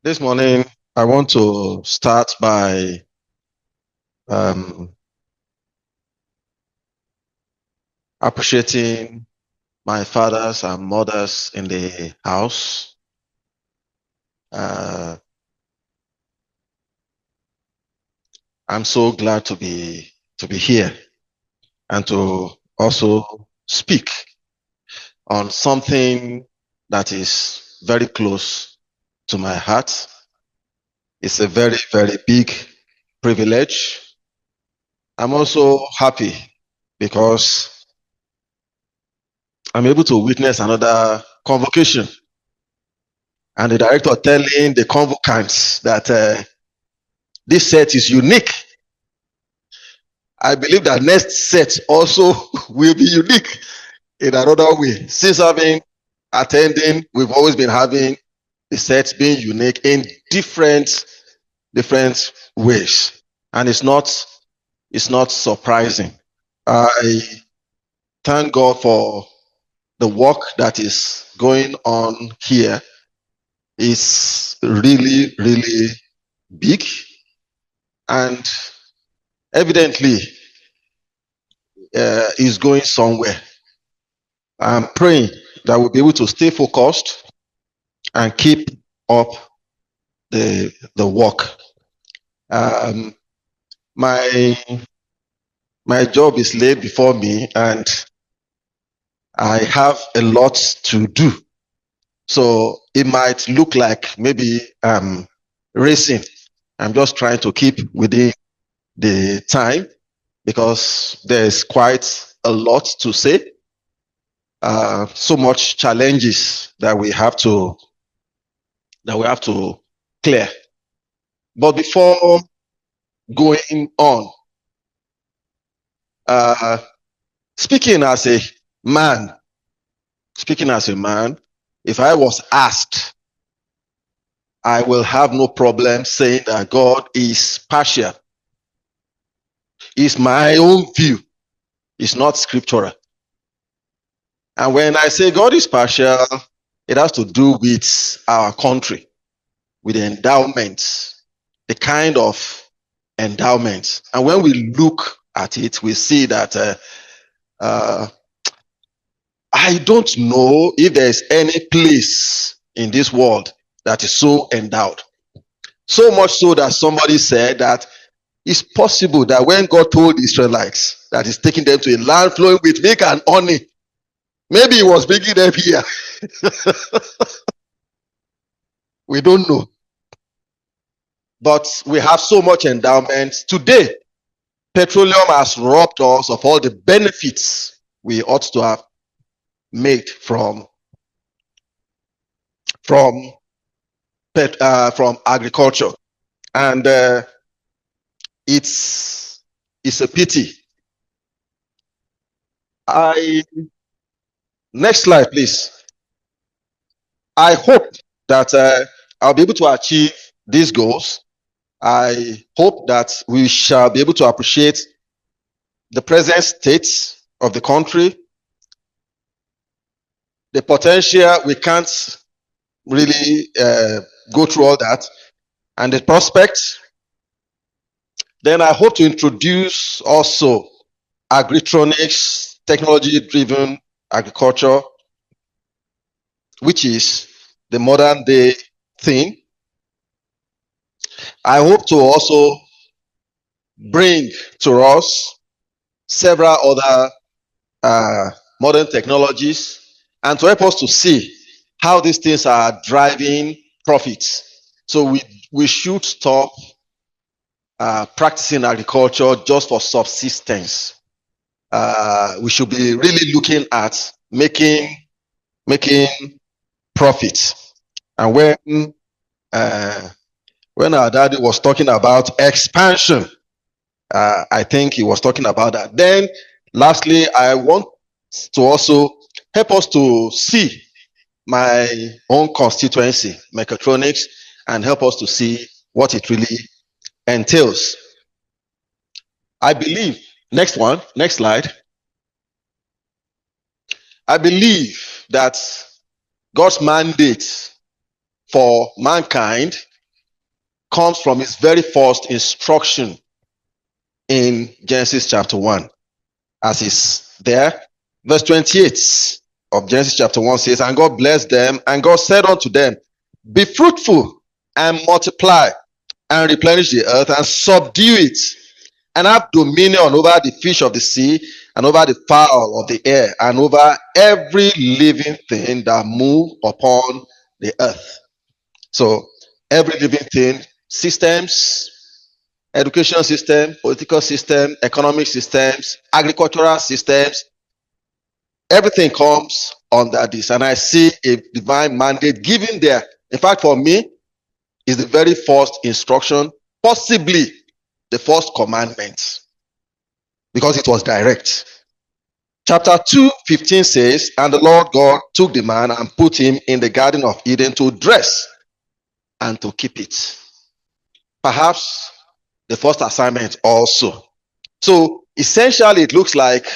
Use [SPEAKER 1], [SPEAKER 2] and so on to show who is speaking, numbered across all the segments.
[SPEAKER 1] This morning, I want to start by appreciating my fathers and mothers in the house. Uh, I'm so glad to be here and to also speak on something that is very close to my heart. It's a very, very big privilege. I'm also happy because I'm able to witness another convocation and the director telling the convocants that this set is unique. I believe that next set also will be unique in another way. Since I've been attending, we've always been having the sets being unique in different ways, and it's not surprising. I thank God for the work that is going on here. It's really, really big, and evidently is going somewhere. I'm praying that we'll be able to stay focused and keep up the work. My job is laid before me, and I have a lot to do. So it might look like maybe I'm racing. I'm just trying to keep within the time because there's quite a lot to say. So much challenges that we have to clear. But before going on, speaking as a man, if I was asked, I will have no problem saying that God is partial. It's my own view. It's not scriptural. And when I say God is partial, it has to do with our country, with the endowments, the kind of endowments. And when we look at it, we see that I don't know if there's any place in this world that is so endowed. So much so that somebody said that it's possible that when God told the Israelites that he's taking them to a land flowing with milk and honey, maybe he was bringing them here. We don't know. But we have so much endowment. Today, petroleum has robbed us of all the benefits we ought to have made from agriculture. And it's a pity. Next slide, please. I hope that I'll be able to achieve these goals. I hope that we shall be able to appreciate the present state of the country, the potential. We can't really go through all that, and the prospects. Then I hope to introduce also Agritronics, technology-driven agriculture, which is the modern day thing. I hope to also bring to us several other modern technologies and to help us to see how these things are driving profits. So we should stop practicing agriculture just for subsistence. We should be really looking at making profits. And when our daddy was talking about expansion, I think he was talking about that. Then lastly, I want to also help us to see my own constituency, mechatronics, and help us to see what it really entails. I believe, next slide. I believe that God's mandate for mankind comes from its very first instruction in Genesis chapter 1, as is there. Verse 28 of Genesis chapter 1 says, "And God blessed them, and God said unto them, Be fruitful and multiply, and replenish the earth, and subdue it, and have dominion over the fish of the sea, and over the fowl of the air, and over every living thing that move upon the earth." So every living thing, systems, education system, political system, economic systems, agricultural systems, everything comes under this. And I see a divine mandate given there. In fact, for me, is the very first instruction, possibly the first commandment, because it was direct. Chapter 2:15 says, "And the Lord God took the man and put him in the Garden of Eden to dress and to keep it." Perhaps the first assignment also. So essentially, it looks like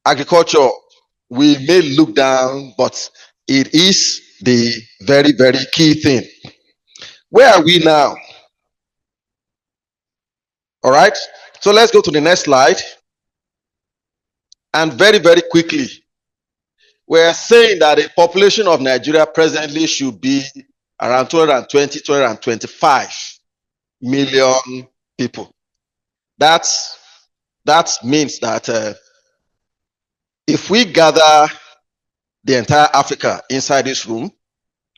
[SPEAKER 1] agriculture, we may look down, but it is the very, very key thing. Where are we now? All right. So let's go to the next slide. And very, very quickly, we're saying that the population of Nigeria presently should be around 220, 225 million people. That means that if we gather the entire Africa inside this room,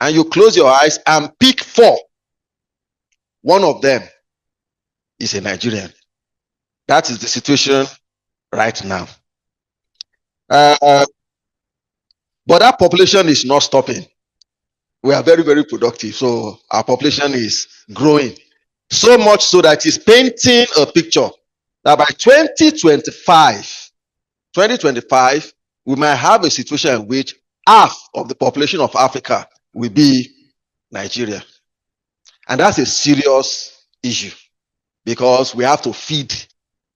[SPEAKER 1] and you close your eyes and pick 4, one of them is a Nigerian. That is the situation right now. But that population is not stopping. We are very, very productive. So our population is growing. So much so that it's painting a picture that by 2025, we might have a situation in which half of the population of Africa will be Nigeria. And that's a serious issue, because we have to feed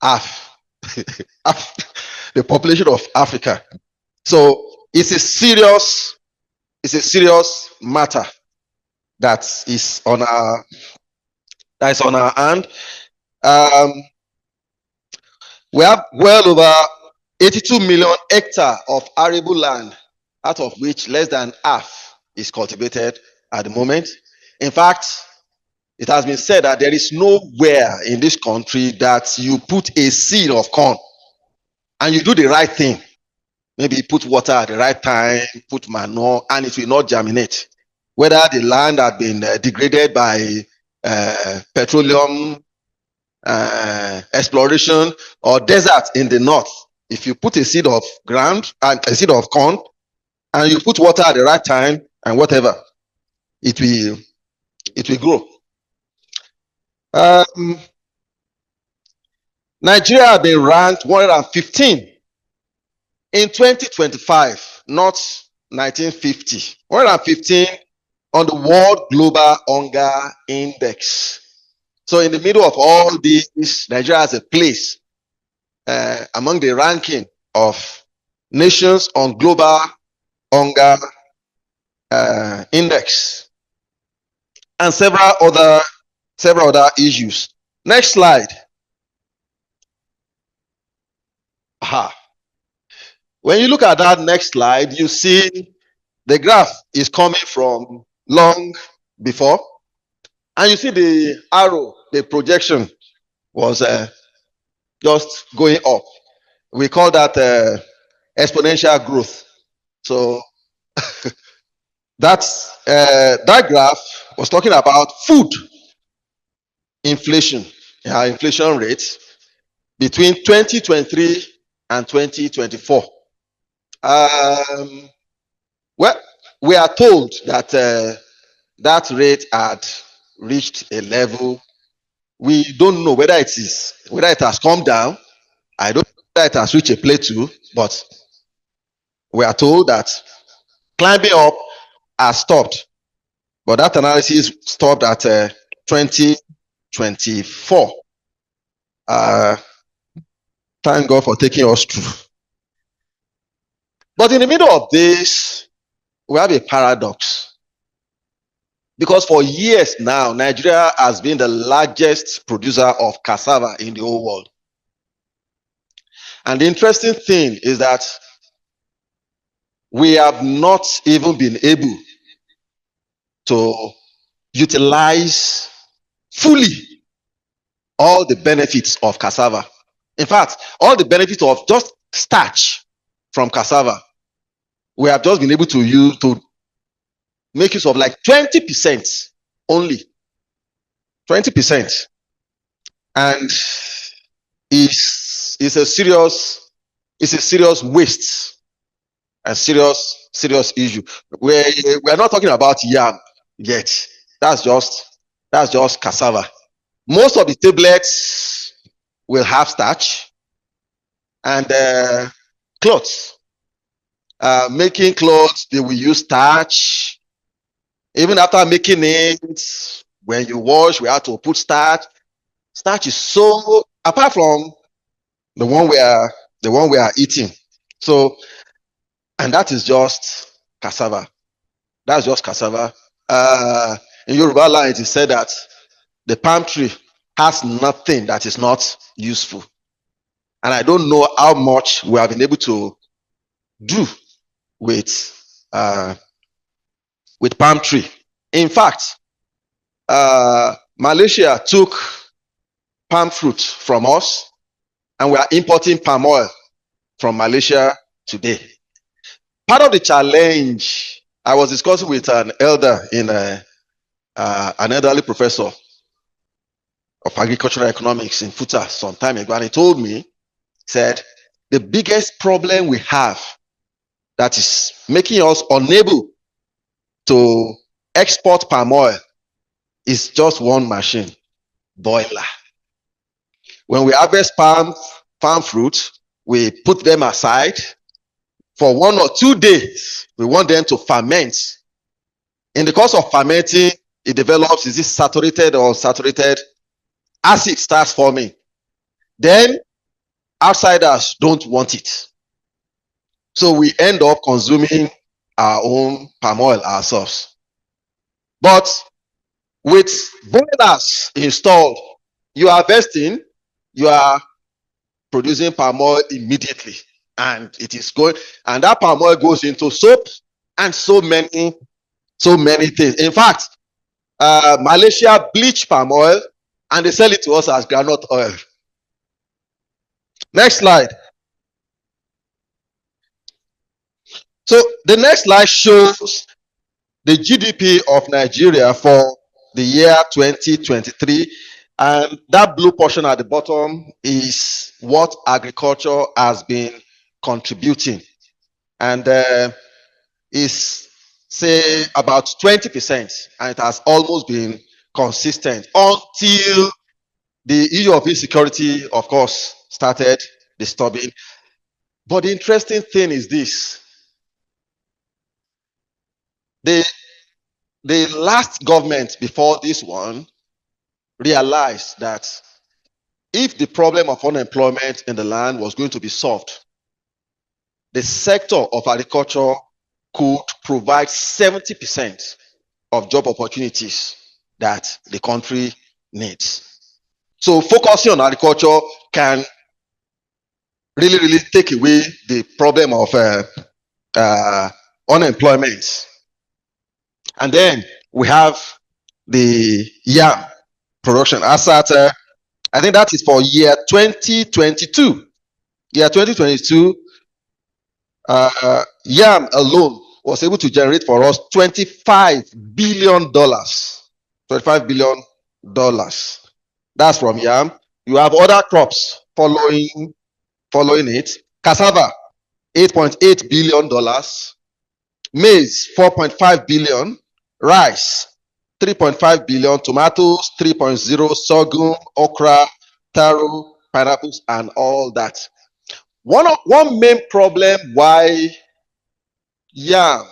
[SPEAKER 1] half the population of Africa. So it's a serious matter that is on our hand. We have well over 82 million hectares of arable land, out of which less than half is cultivated at the moment. In fact, it has been said that there is nowhere in this country that you put a seed of corn and you do the right thing. Maybe put water at the right time, put manure, and it will not germinate. Whether the land had been degraded by petroleum exploration or desert in the north, if you put a seed of ground and a seed of corn, and you put water at the right time and whatever, it will grow. Nigeria has been ranked 115 in 2025, not 1950. 115 on the World Global Hunger Index. So in the middle of all this, Nigeria has a place among the ranking of nations on global hunger index, and several other issues. Next slide. Aha. When you look at that next slide, you see the graph is coming from long before, and you see the arrow, the projection was just going up. We call that exponential growth. So that graph was talking about food inflation, inflation rates between 2023 and 2024. Well, we are told that that rate had reached a level. We don't know whether it has come down. I don't know whether it has reached a plateau, but we are told that climbing up has stopped. But that analysis stopped at 2024. Thank God for taking us through. But in the middle of this, we have a paradox. Because for years now, Nigeria has been the largest producer of cassava in the whole world. And the interesting thing is that we have not even been able to utilize fully all the benefits of cassava. In fact, all the benefits of just starch from cassava, we have just been able to use to make use of like 20% only. 20%. And it's a serious waste and serious issue. We're not talking about yam yet. That's just cassava. Most of the tablets will have starch. And clothes. Making clothes, they will use starch. Even after making it, when you wash, we have to put starch. Starch is so, apart from the one we are eating. So, and that is just cassava. That's just cassava. In Yoruba land, it is said that the palm tree has nothing that is not useful. And I don't know how much we have been able to do with palm tree. In fact, Malaysia took palm fruit from us, and we are importing palm oil from Malaysia today. Part of the challenge, I was discussing with an elder in an elderly professor of agricultural economics in Futa some time ago, and he told me, said, the biggest problem we have that is making us unable to export palm oil is just one machine, boiler. When we harvest palm fruit, we put them aside for 1 or 2 days. We want them to ferment. In the course of fermenting, it develops, is this saturated or unsaturated? Acid starts forming. Then outsiders don't want it. So we end up consuming our own palm oil ourselves. But with boilers installed, you are harvesting, you are producing palm oil immediately. And it is going, and that palm oil goes into soap and so many things. In fact, Malaysia bleach palm oil and they sell it to us as groundnut oil. Next slide. So the next slide shows the GDP of Nigeria for the year 2023, and that blue portion at the bottom is what agriculture has been contributing, and is say about 20%, and it has almost been consistent until the issue of insecurity, of course, started disturbing. But the interesting thing is this: the last government before this one realized that if the problem of unemployment in the land was going to be solved, the sector of agriculture could provide 70% of job opportunities that the country needs. So focusing on agriculture can really take away the problem of unemployment. And then we have the yam production. As at, I think that is for year 2022. Year 2022, yam alone was able to generate for us $25 billion. $25 billion. That's from yam. You have other crops following it. Cassava, $8.8 billion. Maize, $4.5 billion. Rice, $3.5 billion. Tomatoes, 3.0. Sorghum, okra, taro, pineapples, and all that. One main problem why yam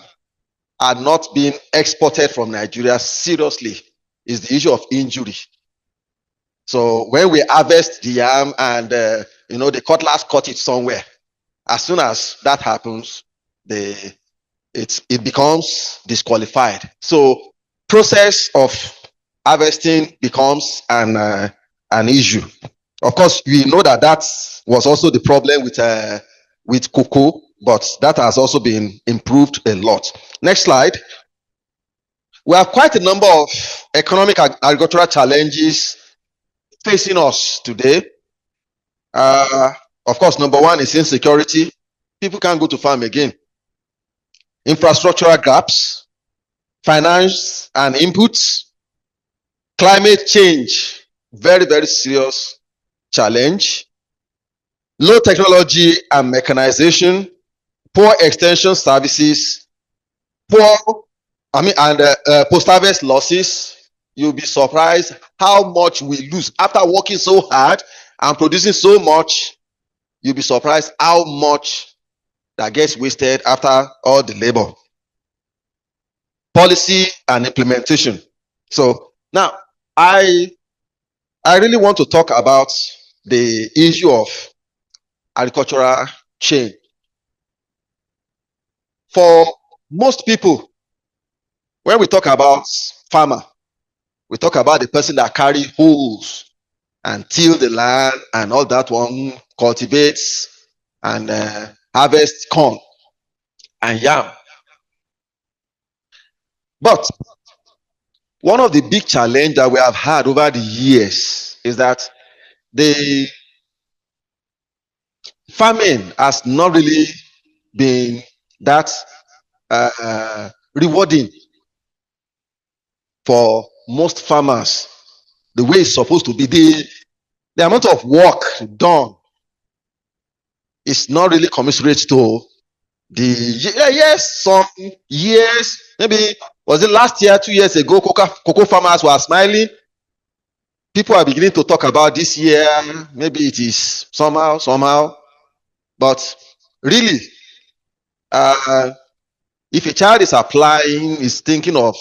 [SPEAKER 1] are not being exported from Nigeria seriously is the issue of injury. So when we harvest the yam and the cutlass cut it somewhere, as soon as that happens, it becomes disqualified. So process of harvesting becomes an issue. Of course, we know that that was also the problem with cocoa, but that has also been improved a lot. Next slide. We have quite a number of economic agricultural challenges facing us today. Of course, number one is insecurity. People can't go to farm again. Infrastructural gaps, finance and inputs, climate change, very, very serious challenge, low technology and mechanization, poor extension services, post-harvest losses. You'll be surprised how much we lose after working so hard and producing so much. You'll be surprised how much that gets wasted after all the labor. Policy and implementation. So now I really want to talk about the issue of agricultural change. For most people, when we talk about farmer, we talk about the person that carry hoes and till the land and all that one, cultivates and harvests corn and yam. But one of the big challenges that we have had over the years is that the farming has not really been that rewarding for most farmers the way it's supposed to be. The amount of work done is not really commensurate to some years, maybe was it last year, 2 years ago, cocoa farmers were smiling. People are beginning to talk about this year, maybe it is somehow, but really, if a child is thinking of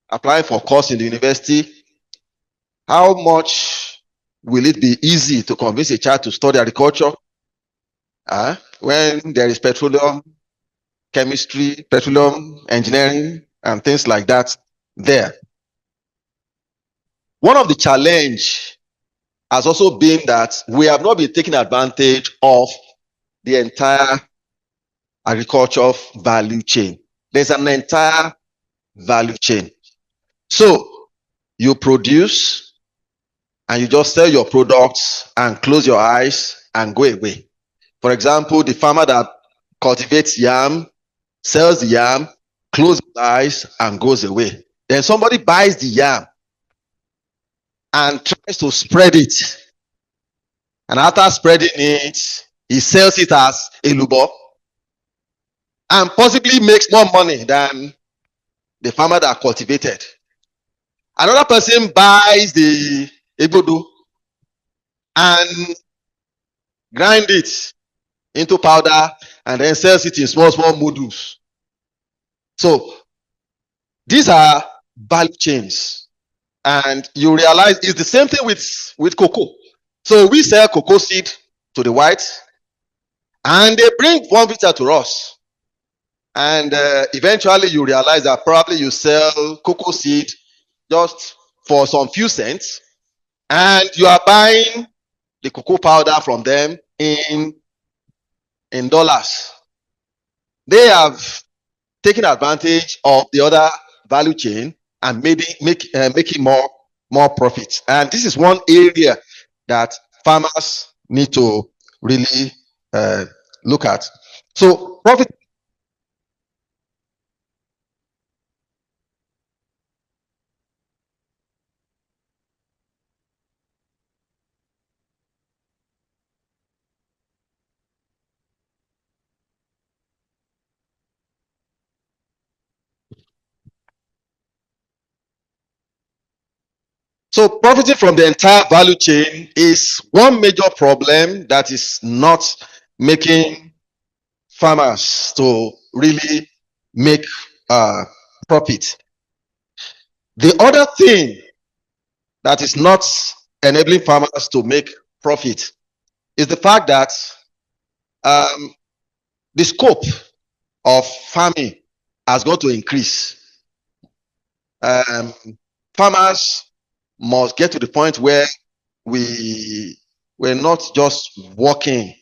[SPEAKER 1] applying for a course in the university, how much will it be easy to convince a child to study agriculture when there is petroleum chemistry, petroleum engineering, and things like that there? One of the challenge has also been that we have not been taking advantage of the entire agriculture value chain. There's an entire value chain. So you produce and you just sell your products and close your eyes and go away. For example, the farmer that cultivates yam, sells the yam, closes his eyes and goes away. Then somebody buys the yam and tries to spread it. And after spreading it, he sells it as elubo and possibly makes more money than the farmer that cultivated. Another person buys the egbodo and grind it into powder and then sells it in small noodles. So these are value chains, and you realize it's the same thing with cocoa. So we sell cocoa seed to the whites, and they bring one vita to us, and eventually you realize that probably you sell cocoa seed just for some few cents, and you are buying the cocoa powder from them in dollars. They have taken advantage of the other value chain and making more profits. And this is one area that farmers need to really look at. So profit. So profiting from the entire value chain is one major problem that is not making farmers to really make profit. The other thing that is not enabling farmers to make profit is the fact that the scope of farming has got to increase. Um, Farmers must get to the point where we're not just walking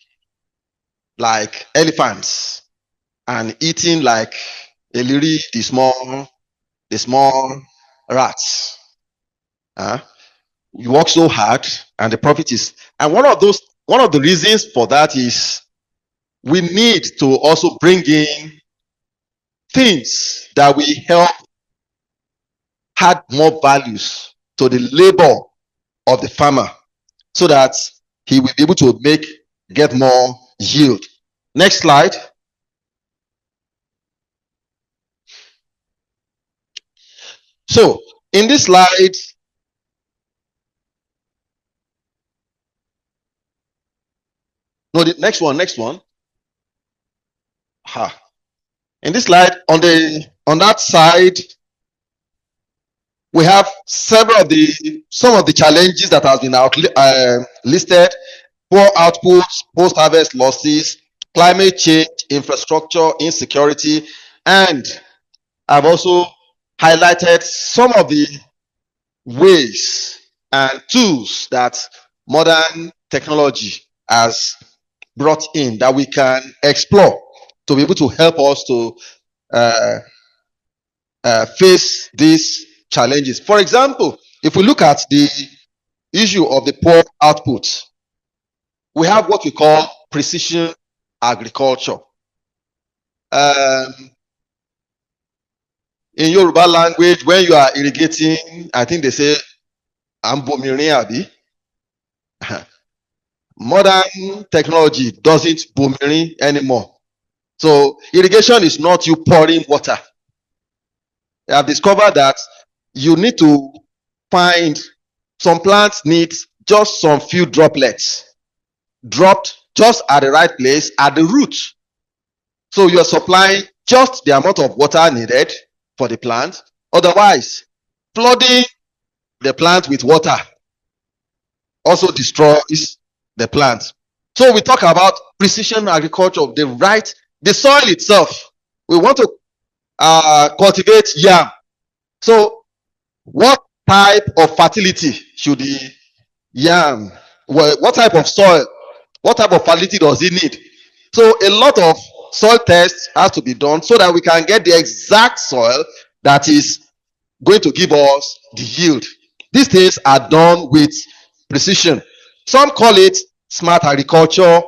[SPEAKER 1] like elephants and eating like Eliri, the small rats. We work so hard, and the profit is. And one of the reasons for that is we need to also bring in things that will help add more values to the labor of the farmer, so that he will be able to get more yield. Next slide. So in this slide, no, the next one. In this slide, on that side, we have some of the challenges that has been listed: poor outputs, post-harvest losses, climate change, infrastructure insecurity, and I've also highlighted some of the ways and tools that modern technology has brought in that we can explore to be able to help us to uh, face these challenges. For example, if we look at the issue of the poor output, we have what we call precision agriculture. In Yoruba language, when you are irrigating, I think they say "ambomirin abi." Modern technology doesn't bomirin anymore. So irrigation is not you pouring water. I have discovered that you need to find some plants need just some few droplets dropped just at the right place at the root. So you're supplying just the amount of water needed for the plant. Otherwise, flooding the plant with water also destroys the plant. So we talk about precision agriculture, the soil itself. We want to cultivate yam. So what type of fertility should the yam, what type of soil, what type of fertility does it need? So a lot of soil tests has to be done so that we can get the exact soil that is going to give us the yield. These things are done with precision. Some call it smart agriculture,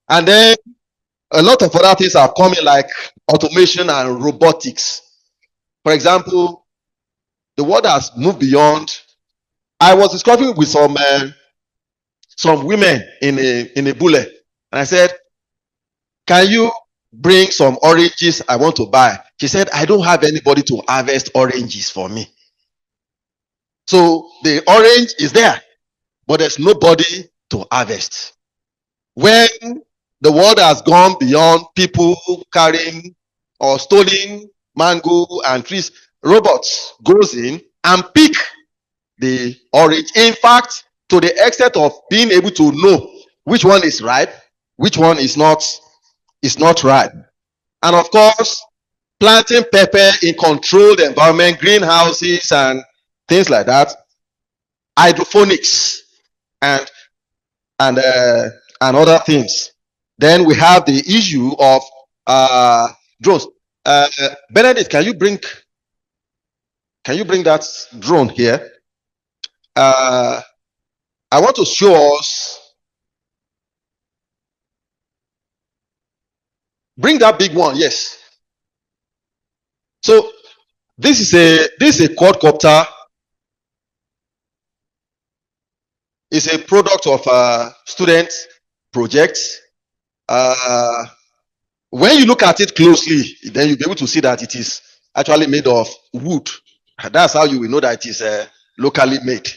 [SPEAKER 1] and then a lot of other things are coming, like automation and robotics. For example, the world has moved beyond. I was discussing with some women in a bullet, and I said, "Can you bring some oranges? I want to buy." She said, "I don't have anybody to harvest oranges for me." So the orange is there, but there's nobody to harvest. When the world has gone beyond people carrying or stealing mango and trees, robots goes in and pick the orange. In fact, to the extent of being able to know which one is ripe, which one is not ripe. And of course, planting pepper in controlled environment, greenhouses and things like that, hydroponics and and uh, and other things. Then we have the issue of drones. Benedict, can you bring that drone here? I want to show us. Bring that big one, yes. So this is a quadcopter. It's a product of student projects. When you look at it closely, then you'll be able to see that it is actually made of wood. That's how you will know that it is locally made.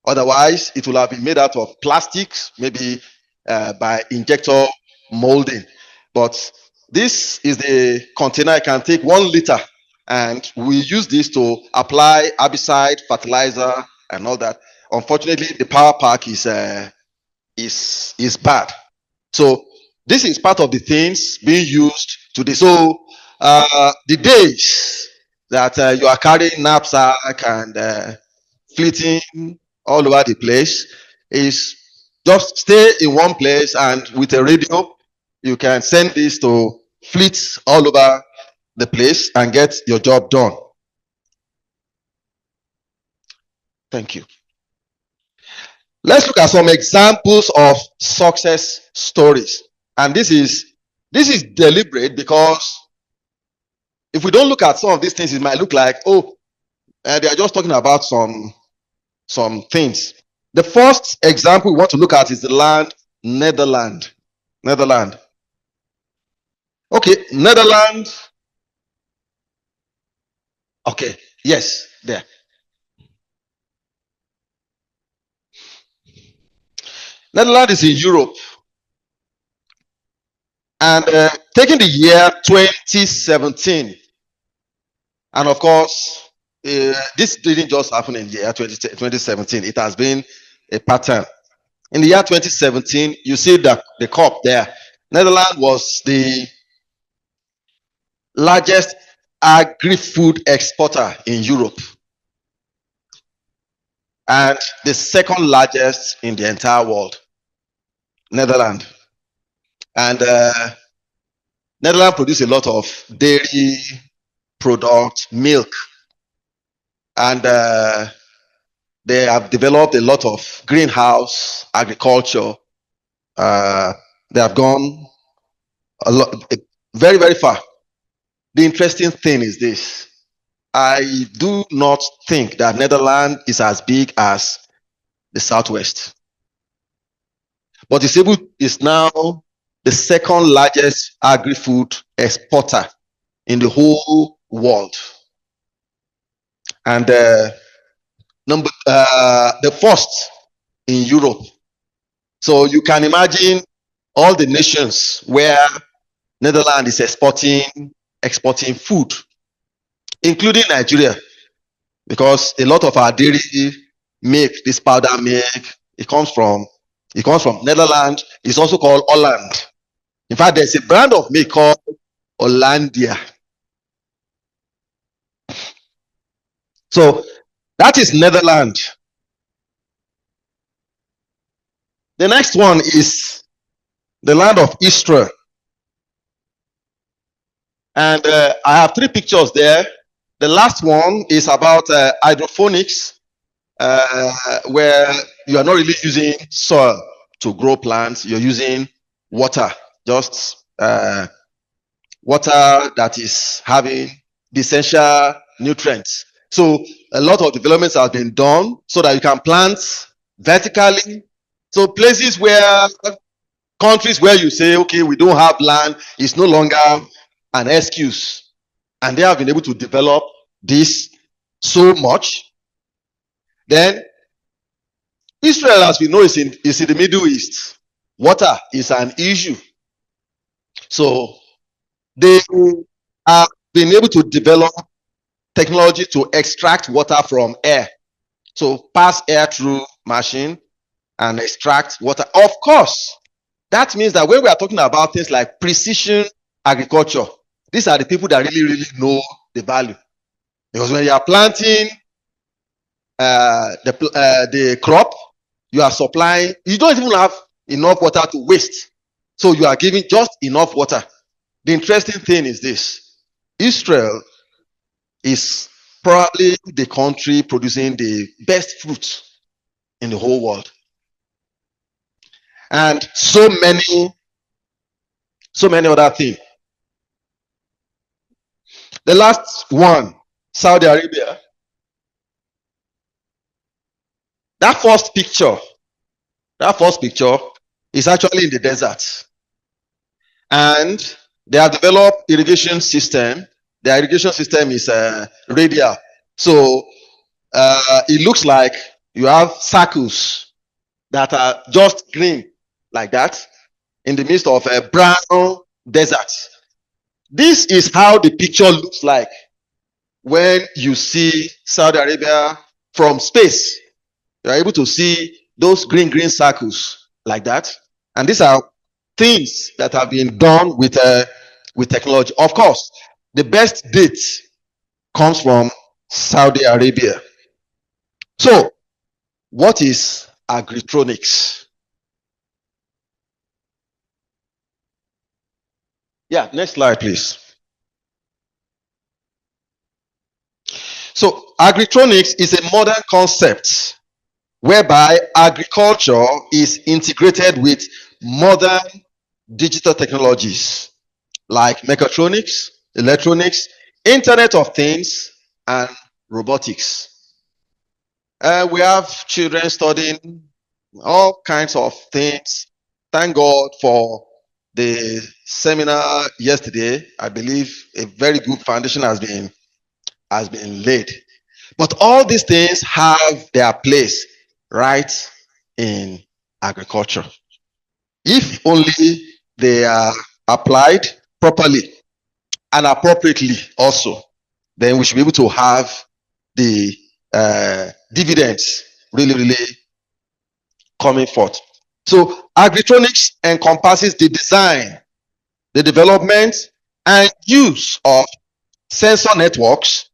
[SPEAKER 1] Otherwise, it will have been made out of plastics, maybe by injector molding. But this is the container. I can take 1 liter, and we use this to apply herbicide, fertilizer, and all that. Unfortunately, the power pack is bad. So this is part of the things being used today. So the that you are carrying knapsack and fleeting all over the place, is just stay in one place, and with a radio you can send this to fleets all over the place and get your job done. Thank you. Let's look at some examples of success stories. And this is deliberate, because if we don't look at some of these things, it might look like, oh, they are just talking about some things. The first example we want to look at is the land Netherlands. Okay, Netherlands. Okay, yes, there. Netherlands is in Europe. And taking the year 2017, and of course, this didn't just happen in the year 2017. It has been a pattern. In the year 2017, you see the cup there. Netherlands was the largest agri-food exporter in Europe, and the second largest in the entire world. Netherlands. And Netherlands produce a lot of dairy products, milk, and they have developed a lot of greenhouse agriculture. They have gone a lot, very, very far. The interesting thing is this: I do not think that Netherlands is as big as the Southwest, but it's now the second largest agri-food exporter in the whole world, and the first in Europe. So you can imagine all the nations where Netherlands is exporting food, including Nigeria, because a lot of our dairy milk, this powder milk, it comes from Netherlands. It's also called Holland. In fact, there's a brand of milk called Hollandia. So that is Netherlands. The next one is the land of Israel. And I have 3 pictures there. The last one is about hydroponics, where you are not really using soil to grow plants. You're using water, just water that is having the essential nutrients. So a lot of developments have been done so that you can plant vertically. So places where, countries where you say, okay, we don't have land, is no longer an excuse. And they have been able to develop this so much. Then Israel, as we know, is in the Middle East. Water is an issue. So they have been able to develop technology to extract water from air. So pass air through machine and extract water. Of course, that means that when we are talking about things like precision agriculture, these are the people that really, really know the value. Because when you are planting the crop, you are supplying, you don't even have enough water to waste. So you are giving just enough water. The interesting thing is this: Israel is probably the country producing the best fruits in the whole world. And so many other things. The last one, Saudi Arabia. That first picture is actually in the desert. And they have developed irrigation system. The irrigation system is radial. So it looks like you have circles that are just green like that in the midst of a brown desert. This is how the picture looks like when you see Saudi Arabia from space. You are able to see those green circles like that. And these are things that have been done with technology. Of course, the best date comes from Saudi Arabia. So, what is Agritronics? Yeah, next slide, please. So, Agritronics is a modern concept whereby agriculture is integrated with modern digital technologies like mechatronics, electronics, Internet of Things, and robotics. We have children studying all kinds of things. Thank God for the seminar yesterday. I believe a very good foundation has been laid. But all these things have their place right in agriculture. If only they are applied properly and appropriately also, then we should be able to have the dividends really coming forth. So Agritronics encompasses the design, the development, and use of sensor networks,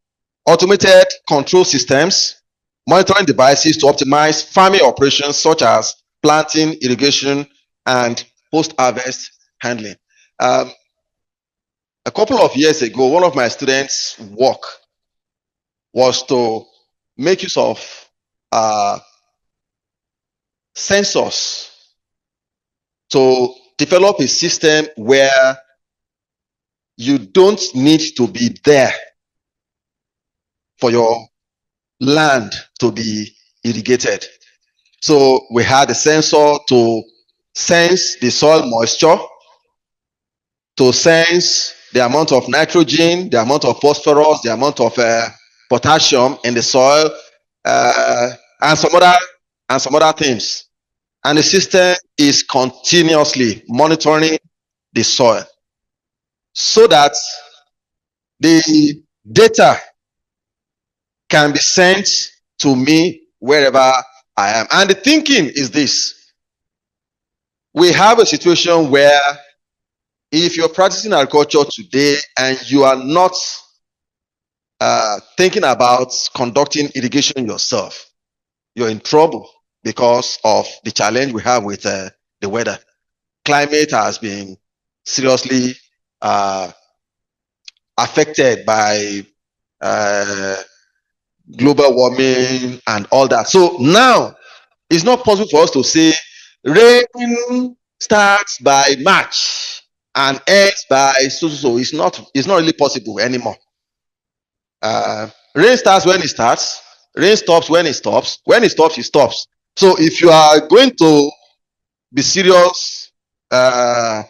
[SPEAKER 1] automated control systems, monitoring devices to optimize farming operations such as planting, irrigation, and post-harvest handling. A couple of years ago, one of my students' work was to make use of sensors to develop a system where you don't need to be there for your land to be irrigated. So we had a sensor to sense the soil moisture, to sense the amount of nitrogen, the amount of phosphorus, the amount of potassium in the soil, and some other things. And the system is continuously monitoring the soil so that the data can be sent to me wherever I am. And the thinking is this: we have a situation where if you're practicing agriculture today and you are not thinking about conducting irrigation yourself, you're in trouble because of the challenge we have with the weather. Climate has been seriously affected by global warming and all that. So now it's not possible for us to say rain starts by March and ends by so. It's not really possible anymore. Rain starts when it starts, rain stops when it stops. When it stops, it stops. So if you are going to be serious, a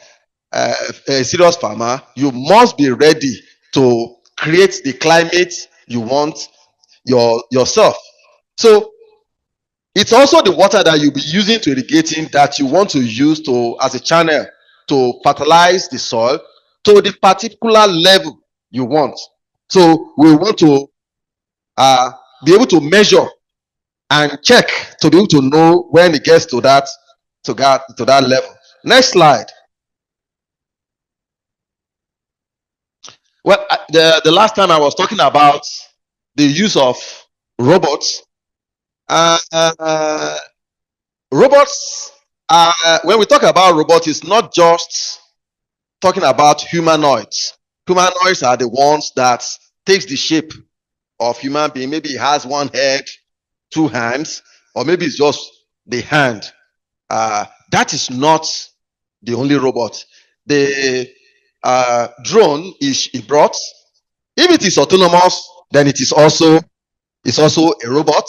[SPEAKER 1] serious farmer, you must be ready to create the climate you want yourself. So it's also the water that you'll be using to irrigating that you want to use to as a channel to fertilize the soil to the particular level you want. So we want to be able to measure and check to be able to know when it gets to that level. Next slide. Well, the last time I was talking about the use of robots. Robots when we talk about robots, it's not just talking about humanoids. Humanoids are the ones that takes the shape of human being. Maybe it has one head, two hands, or maybe it's just the hand. That is not the only robot. The drone is brought. If it is autonomous, then it is also a robot.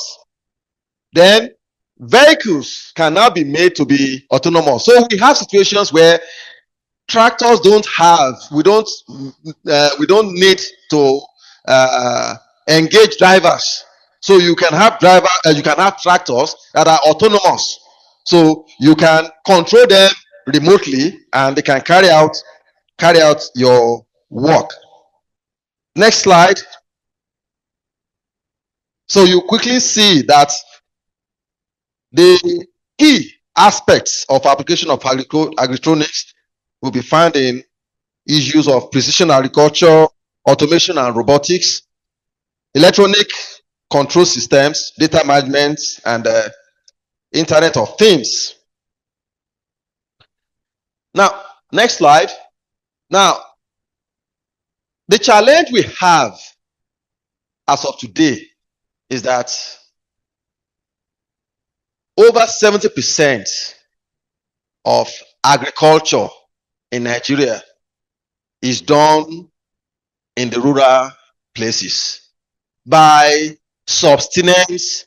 [SPEAKER 1] Then vehicles can now be made to be autonomous. So we have situations where tractors we don't need to engage drivers. So you can have tractors that are autonomous. So you can control them remotely and they can carry out your work. Next slide. So you quickly see that the key aspects of application of agritronics will be found in issues of precision agriculture, automation and robotics, electronic control systems, data management, and Internet of Things. Now, next slide. Now, the challenge we have as of today is that over 70% of agriculture in Nigeria is done in the rural places by subsistence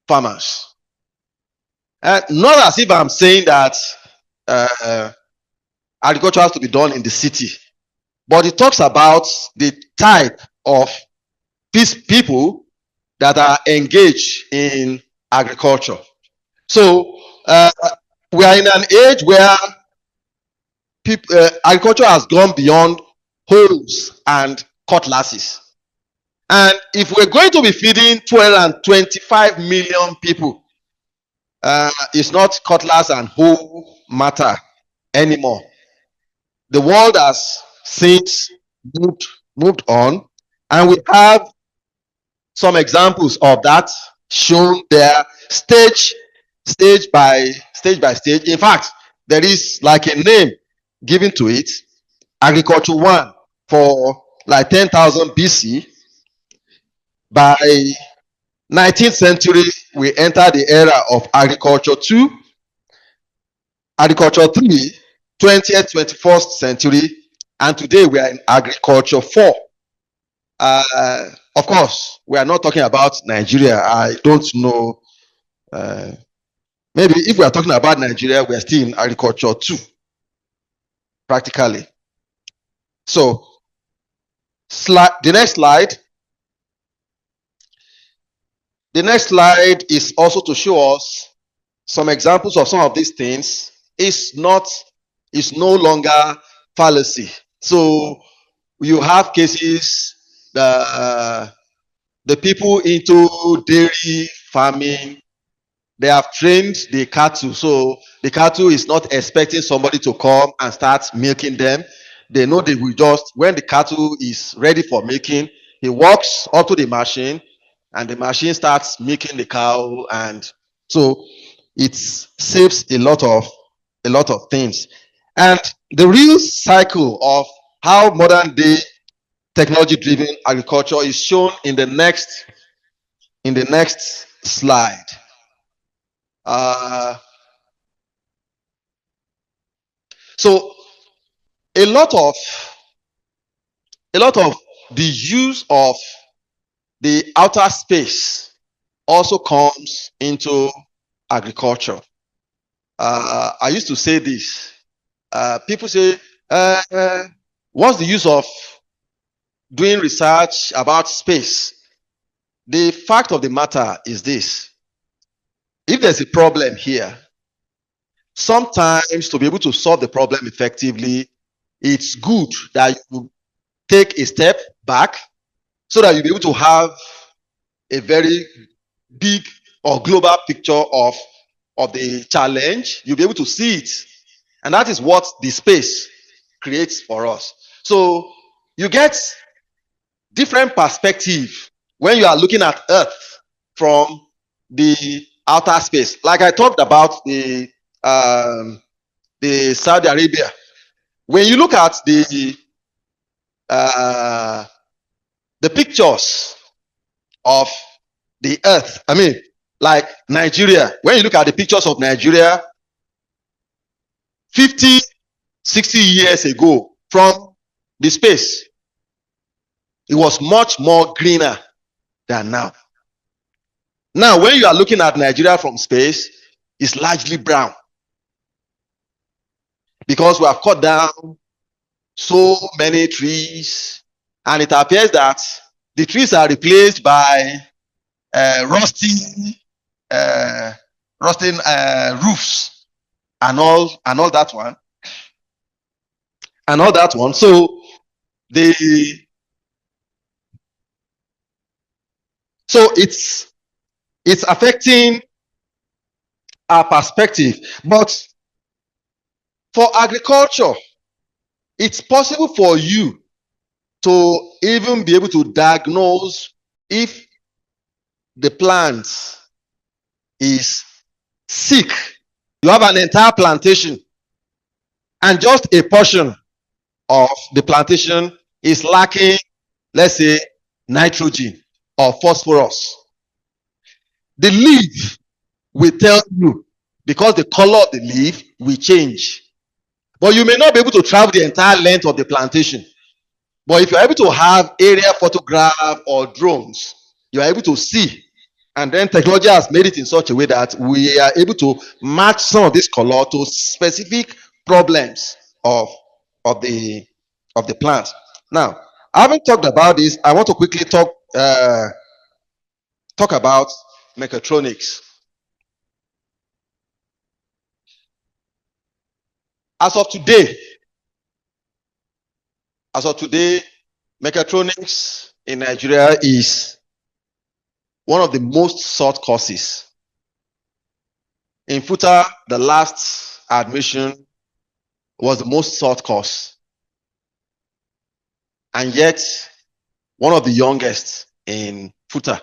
[SPEAKER 1] farmers. Not as if I'm saying that agriculture has to be done in the city, but it talks about the type of people that are engaged in agriculture. So we are in an age where agriculture has gone beyond hoes and cutlasses. And if we're going to be feeding 225 million people, it's not cutlass and hoe matter anymore. The world has since moved on, and we have some examples of that shown there, stage by stage. In fact, there is like a name given to it, Agriculture 1 for like 10,000 BC. By 19th century, we enter the era of Agriculture 2, Agriculture 3, 20th, 21st century, and today we are in Agriculture 4. Of course, we are not talking about Nigeria. I don't know. Maybe if we are talking about Nigeria, we are still in Agriculture 2, practically. So, the next slide. The next slide is also to show us some examples of some of these things. It's no longer fallacy. So you have cases that the people into dairy farming, they have trained the cattle. So the cattle is not expecting somebody to come and start milking them. They know they will just, when the cattle is ready for milking, he walks up to the machine and the machine starts milking the cow. And so it saves a lot of things. And the real cycle of how modern day technology driven agriculture is shown in the next slide. So a lot of the use of the outer space also comes into agriculture. I used to say this. People say, what's the use of doing research about space? The fact of the matter is this. If there's a problem here, sometimes to be able to solve the problem effectively, it's good that you take a step back so that you'll be able to have a very big or global picture of the challenge. You'll be able to see it. And that is what the space creates for us. So you get different perspective when you are looking at Earth from the outer space. Like I talked about the Saudi Arabia. When you look at the pictures of the Earth, I mean, like Nigeria, when you look at the pictures of Nigeria 50, 60 years ago from the space, it was much more greener than now. Now, when you are looking at Nigeria from space, it's largely brown because we have cut down so many trees, and it appears that the trees are replaced by rusting roofs and all that one. So it's affecting our perspective. But for agriculture, it's possible for you to even be able to diagnose if the plant is sick, you have an entire plantation, and just a portion of the plantation is lacking, let's say, nitrogen or phosphorus. The leaf will tell you, because the color of the leaf will change. But you may not be able to travel the entire length of the plantation. But if you're able to have aerial photograph or drones, you're able to see. And then technology has made it in such a way that we are able to match some of this color to specific problems of the plant. Now, having talked about this, I want to quickly talk about mechatronics. As of today, mechatronics in Nigeria is one of the most sought courses. In FUTA, the last admission was the most sought course, and yet one of the youngest in FUTA.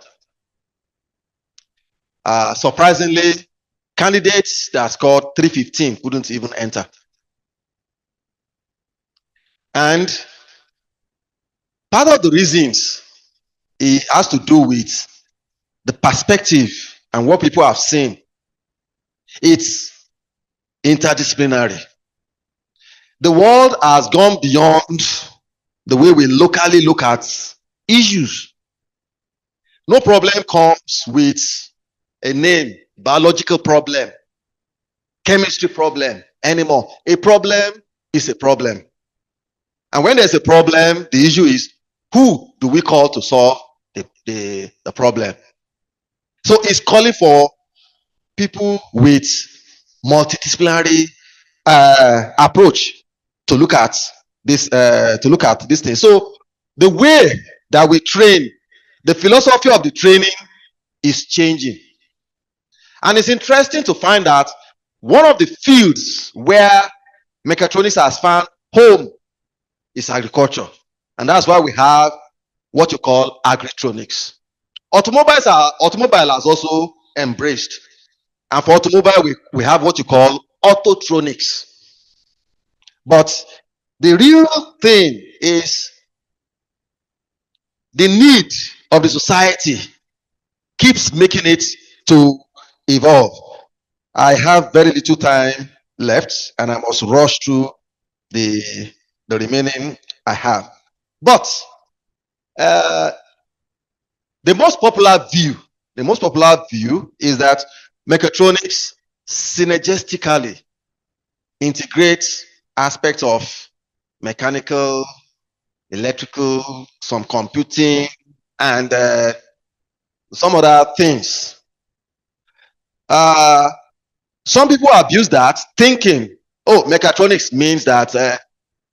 [SPEAKER 1] Surprisingly, candidates that scored 315 couldn't even enter. And part of the reasons, it has to do with the perspective and what people have seen. It's interdisciplinary. The world has gone beyond the way we locally look at issues. No problem comes with a name, biological problem, chemistry problem anymore. A problem is a problem. And when there's a problem, the issue is, who do we call to solve the problem? So it's calling for people with multidisciplinary approach to look at this thing. So the way that we train, the philosophy of the training is changing. And it's interesting to find that one of the fields where mechatronics has found home is agriculture. And that's why we have what you call agritronics. Automobile has also embraced. And for automobile, we have what you call autotronics. But the real thing is the need of the society keeps making it to evolve. I have very little time left, and I must rush through the remaining I have. But the most popular view is that mechatronics synergistically integrates aspects of mechanical, electrical, some computing, and some other things. Some people abuse that, thinking, oh, mechatronics means that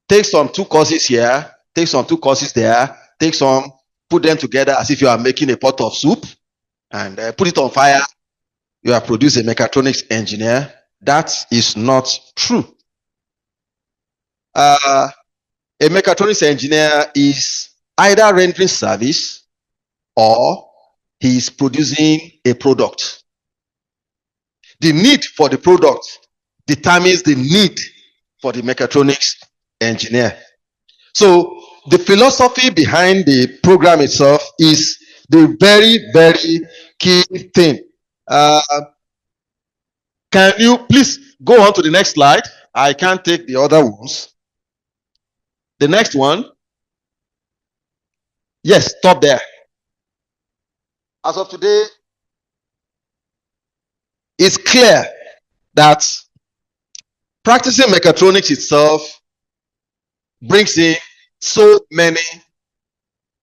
[SPEAKER 1] take some 2 courses here, take some 2 courses there, take some, put them together as if you are making a pot of soup, and put it on fire. You have produced a mechatronics engineer. That is not true. A mechatronics engineer is either rendering service or he is producing a product. The need for the product determines the need for the mechatronics engineer. So the philosophy behind the program itself is the very, very key thing. Can you please go on to the next slide? I can't take the other ones. The next one. Yes, stop there. As of today, it's clear that practicing mechatronics itself brings in so many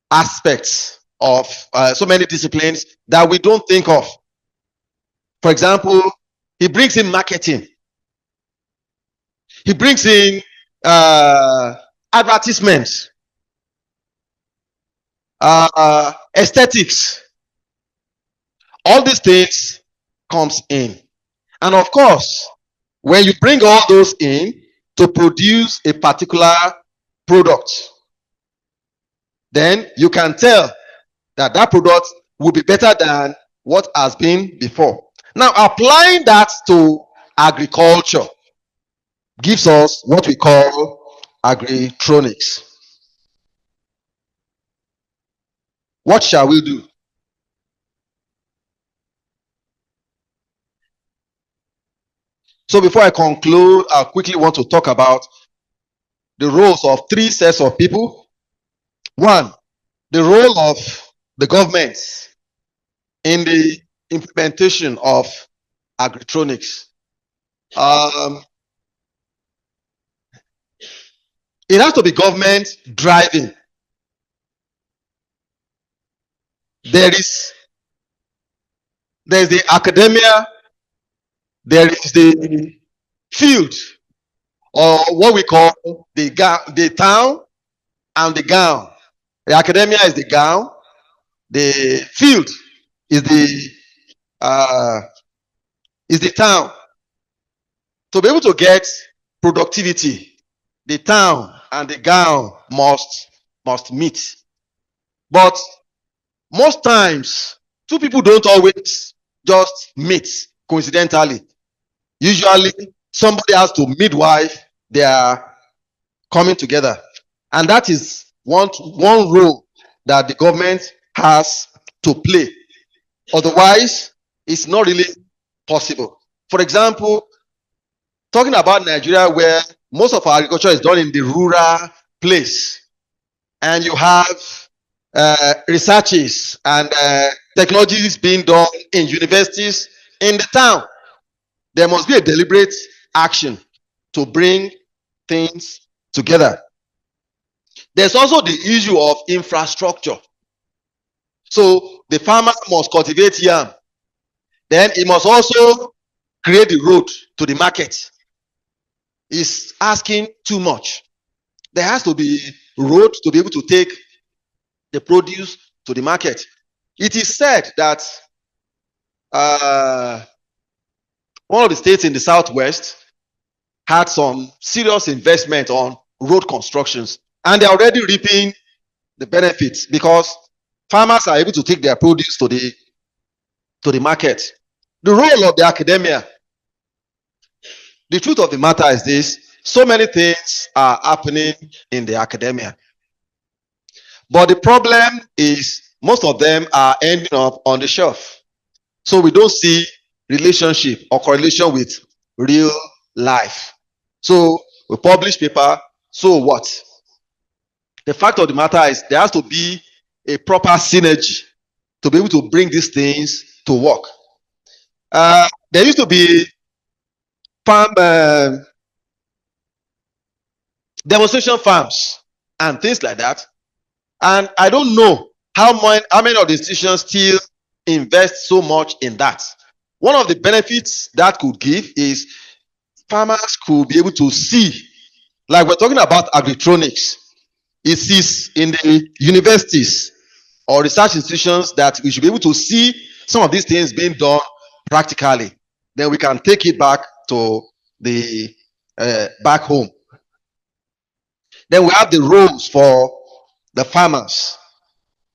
[SPEAKER 1] aspects of so many disciplines that we don't think of. For example, he brings in marketing. He brings in advertisements, aesthetics. All these things comes in. And of course, when you bring all those in to produce a particular product, then you can tell that product will be better than what has been before. Now, applying that to agriculture gives us what we call agritronics. What shall we do? So before I conclude, I quickly want to talk about the roles of three sets of people. One, the role of the government in the implementation of agritronics. It has to be government driving. There's the academia, there is the field, or what we call the town and the gown. The academia is the gown, the field is the town. To be able to get productivity, the town and the gown must meet. But most times, two people don't always just meet coincidentally. Usually, somebody has to midwife their coming together. And that is one role that the government has to play. Otherwise, it's not really possible. For example, talking about Nigeria, where most of our agriculture is done in the rural place, and you have researches and technologies being done in universities in the town, there must be a deliberate action to bring things together. There's also the issue of infrastructure. So the farmer must cultivate yam. Then he must also create the road to the market. It's asking too much. There has to be road to be able to take the produce to the market. It is said that one of the states in the southwest had some serious investment on road constructions, and they're already reaping the benefits because farmers are able to take their produce to the market. The role of the academia, the truth of the matter is this: so many things are happening in the academia, but the problem is most of them are ending up on the shelf. So we don't see relationship or correlation with real life. So we publish paper, so what? The fact of the matter is there has to be a proper synergy to be able to bring these things to work. There used to be farm demonstration farms and things like that, and I don't know how many of the institutions still invest so much in that. One of the benefits that could give is farmers could be able to see, like we're talking about agritronics, it is in the universities or research institutions that we should be able to see some of these things being done practically. Then we can take it back to the back home. Then we have the roles for the farmers,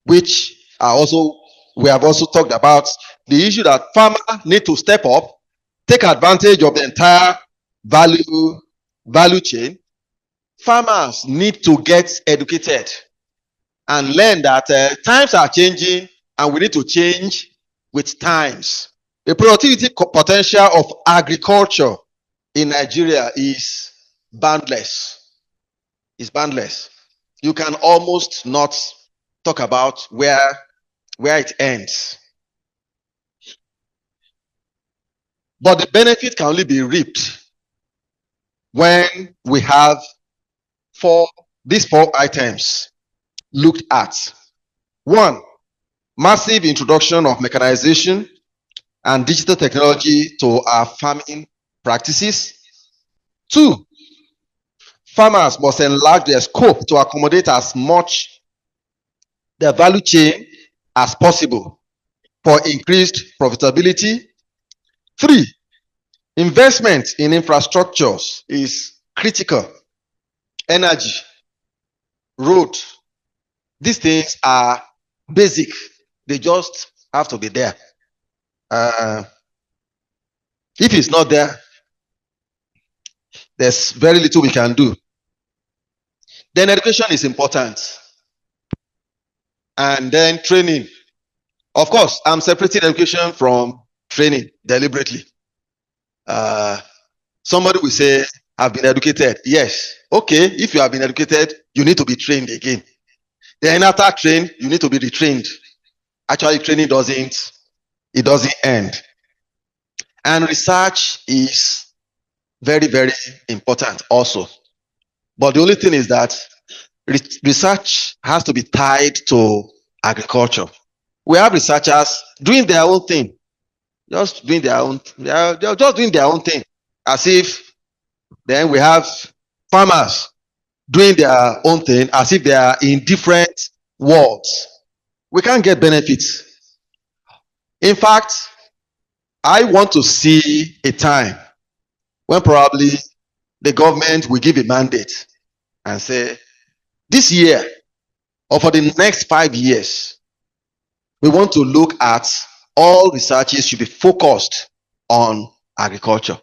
[SPEAKER 1] which are also, we have also talked about the issue that farmers need to step up, take advantage of the entire value chain. Farmers need to get educated and learn that times are changing and we need to change with times. The productivity potential of agriculture in Nigeria is boundless. It's boundless. You can almost not talk about where it ends. But the benefit can only be reaped when we have these four items looked at. One, massive introduction of mechanization and digital technology to our farming practices. Two, farmers must enlarge their scope to accommodate as much the value chain as possible for increased profitability. Three, investment in infrastructures is critical. Energy, road, these things are basic They just have to be there. If it's not there, there's very little we can do. Then education is important. And then training. Of course, I'm separating education from training deliberately. Somebody will say, I've been educated. Yes. Okay, if you have been educated, you need to be trained again. Then after train, you need to be retrained. Actually, training doesn't end. And research is very, very important also. But the only thing is that research has to be tied to agriculture. We have researchers doing their own thing, just doing their own, they're just doing their own thing, as if then we have farmers doing their own thing, as if they are in different worlds. We can't get benefits. In fact, I want to see a time when probably the government will give a mandate and say, this year or for the next 5 years, we want to look at all researches should be focused on agriculture.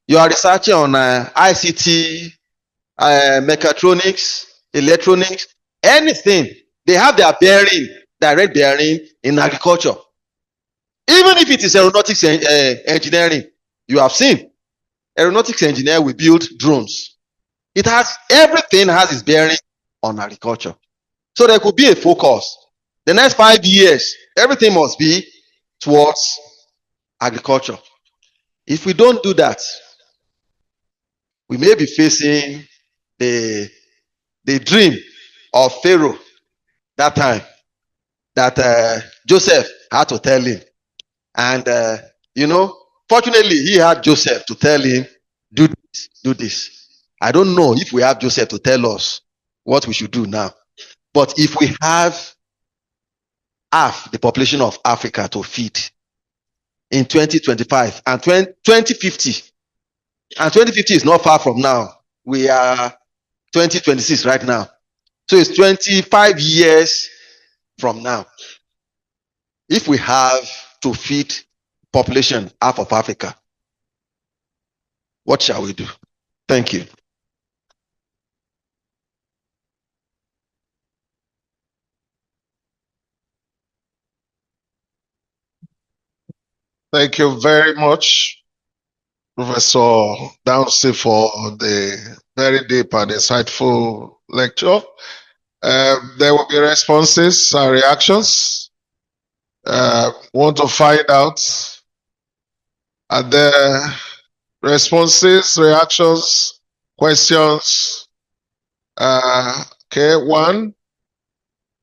[SPEAKER 1] You are researching on ICT, mechatronics, electronics, anything. They have their bearing, direct bearing in agriculture. Even if it is aeronautics engineering, you have seen aeronautics engineer will build drones. It has everything has its bearing on agriculture. So there could be a focus. The next 5 years, everything must be towards agriculture. If we don't do that, we may be facing the dream of Pharaoh that time that Joseph had to tell him. And, fortunately, he had Joseph to tell him, do this, do this. I don't know if we have Joseph to tell us what we should do now. But if we have half the population of Africa to feed in 2025 and 2050, and 2050 is not far from now. We are 2026 right now. So it's 25 years from now. If we have to feed population half of Africa, what shall we do? Thank you.
[SPEAKER 2] Thank you very much, Professor Downsey, for the very deep and insightful lecture. There will be responses and reactions. Want to find out, are there responses, reactions, questions? Okay, 1,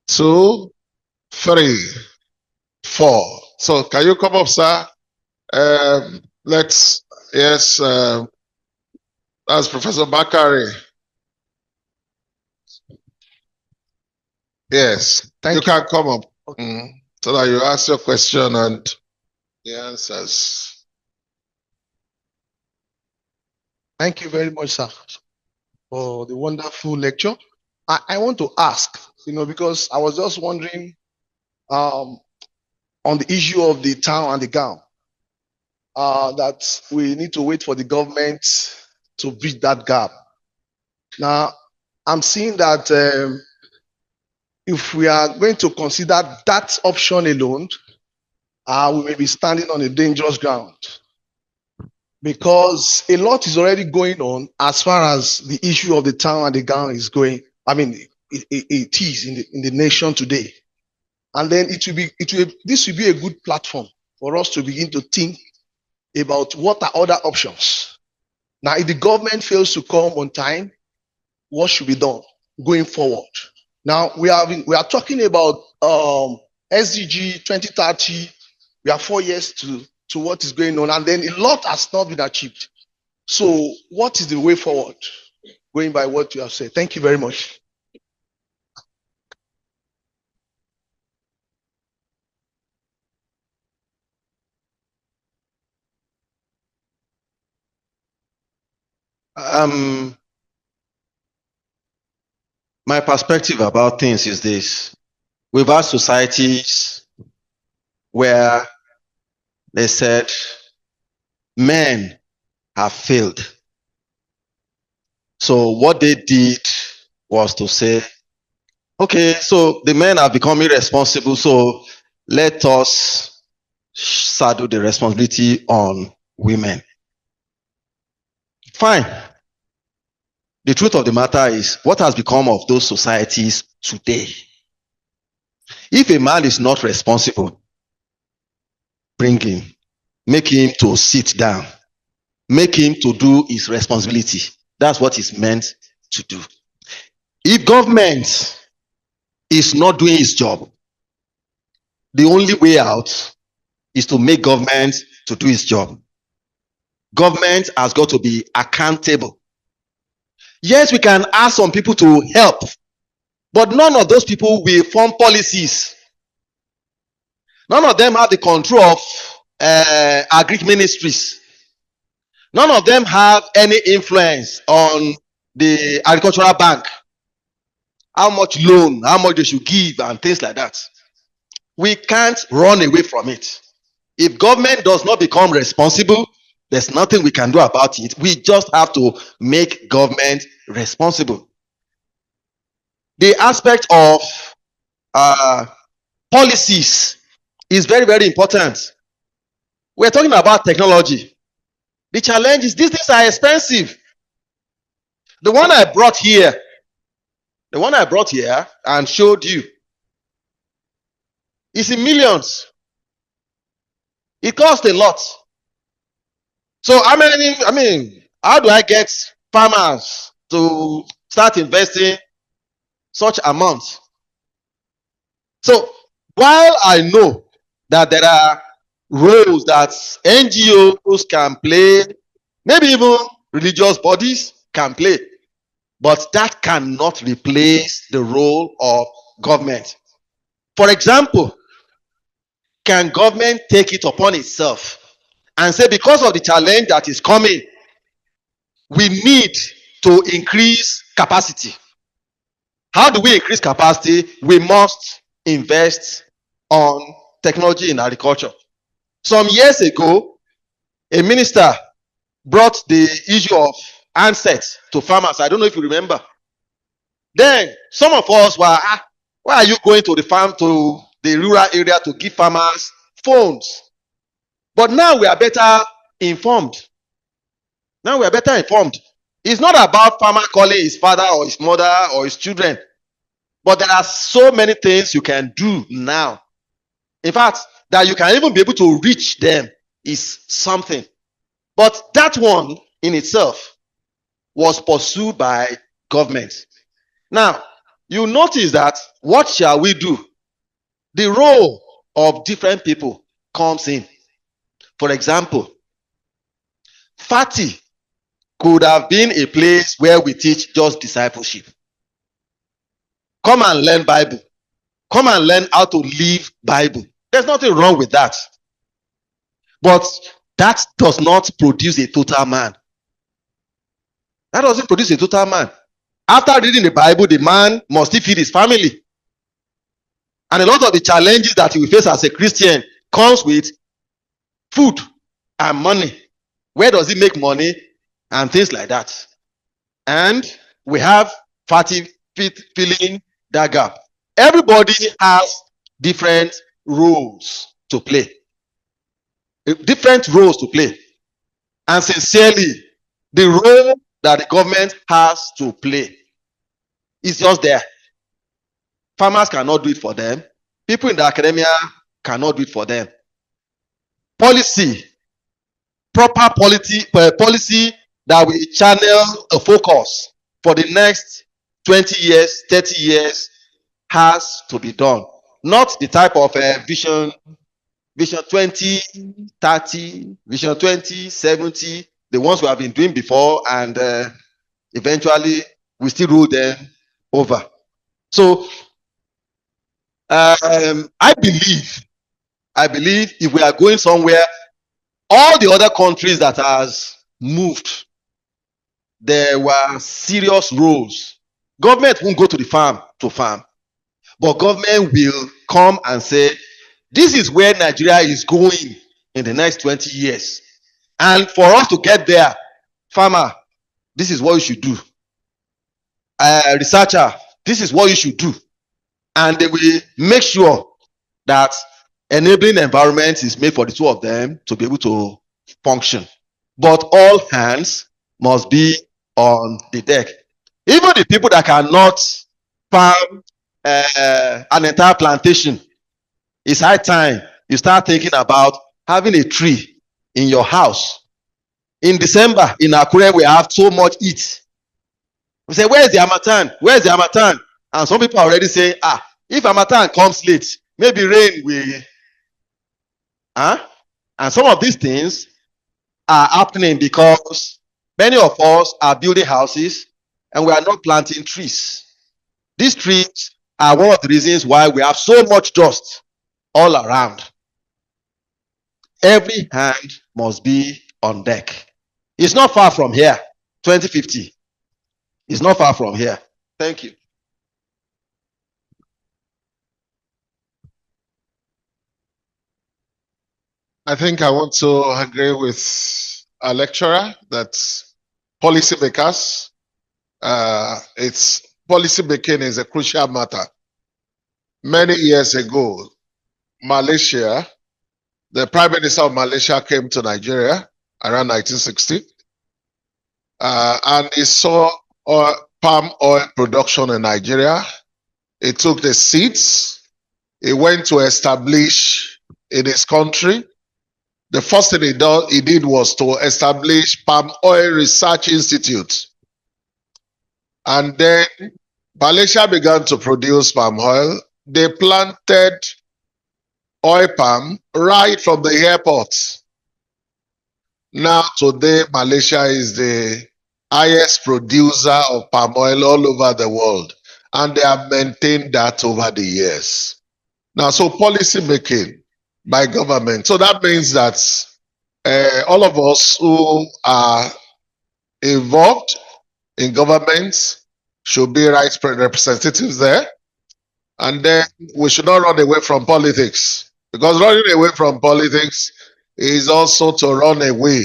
[SPEAKER 2] 2, 3, 4. So can you come up, sir? That's Professor Bakari. Yes, you can come up so that you ask your question and the answers.
[SPEAKER 3] Thank you very much, sir, for the wonderful lecture. I want to ask, because I was just wondering on the issue of the town and the gown, that we need to wait for the government to bridge that gap. Now, I'm seeing that if we are going to consider that option alone, we may be standing on a dangerous ground, because a lot is already going on as far as the issue of the town and the gown is going. I mean, it is in the nation today. And then this will be a good platform for us to begin to think about what are other options. Now, if the government fails to come on time, what should be done going forward? Now, we are talking about SDG 2030. We are 4 years to what is going on, and then a lot has not been achieved. So what is the way forward, going by what you have said? Thank you very much.
[SPEAKER 1] My perspective about things is this. We've had societies where they said men have failed. So what they did was to say, okay, so the men have become irresponsible, so let us saddle the responsibility on women. Fine. The truth of the matter is, what has become of those societies today? If a man is not responsible, bring him, make him to sit down, make him to do his responsibility. That's what he's meant to do. If government is not doing its job, the only way out is to make government to do its job. Government has got to be accountable. Yes, we can ask some people to help, but none of those people will form policies. None of them have the control of agri ministries. None of them have any influence on the agricultural bank, how much loan, how much they should give, and things like that. We can't run away from it. If government does not become responsible, there's nothing we can do about it. We just have to make government responsible. The aspect of policies is very, very important. We're talking about technology. The challenge is these things are expensive. The one I brought here and showed you is in millions. It costs a lot. So how do I get farmers to start investing such amounts? So while I know that there are roles that NGOs can play, maybe even religious bodies can play, but that cannot replace the role of government. For example, can government take it upon itself and say, because of the challenge that is coming, we need to increase capacity? How do we increase capacity? We must invest on technology in agriculture. Some years ago, a minister brought the issue of handsets to farmers. I don't know if you remember. Then some of us were, why are you going to the farm, to the rural area, to give farmers phones? But now we are better informed. It's not about farmer calling his father or his mother or his children, but there are so many things you can do now. In fact, that you can even be able to reach them is something. But that one in itself was pursued by government. Now, you notice that what shall we do? The role of different people comes in. For example, FATI could have been a place where we teach just discipleship. Come and learn Bible. Come and learn how to live Bible. There's nothing wrong with that. But that does not produce a total man. That doesn't produce a total man. After reading the Bible, the man must still feed his family. And a lot of the challenges that he will face as a Christian comes with food and money. Where does he make money? And things like that. And we have FATI filling that gap. Everybody has different roles to play. And sincerely, the role that the government has to play is just there. Farmers cannot do it for them. People in the academia cannot do it for them. Policy, proper policy that will channel a focus for the next 20 years, 30 years has to be done. Not the type of vision 2030, vision 2070, the ones we have been doing before, and eventually we still rule them over. So I believe if we are going somewhere, all the other countries that has moved, there were serious rules. Government won't go to the farm to farm, but government will come and say, This is where Nigeria is going in the next 20 years. And for us to get there, farmer, this is what you should do. Researcher, this is what you should do. And they will make sure that enabling environment is made for the two of them to be able to function. But all hands must be on the deck. Even the people that cannot farm an entire plantation, it's high time you start thinking about having a tree in your house. In December, in Akure, we have so much heat. We say, where's the Harmattan? Where's the Harmattan? And some people are already saying, if Harmattan comes late, maybe rain will. And some of these things are happening because many of us are building houses and we are not planting trees. These trees are one of the reasons why we have so much dust all around. Every hand must be on deck. It's not far from here. 2050. It's not far from here. Thank you.
[SPEAKER 2] I think I want to agree with our lecturer that policymakers, policy making is a crucial matter. Many years ago, Malaysia, the Prime Minister of Malaysia came to Nigeria around 1960, and he saw palm oil production in Nigeria. He took the seeds, he went to establish in his country. The first thing he did was to establish Palm Oil Research Institute. And then Malaysia began to produce palm oil. They planted oil palm right from the airport. Now today, Malaysia is the highest producer of palm oil all over the world. And they have maintained that over the years. Now, so policy making by government. So that means that all of us who are involved in government should be right representatives there. And then we should not run away from politics, because running away from politics is also to run away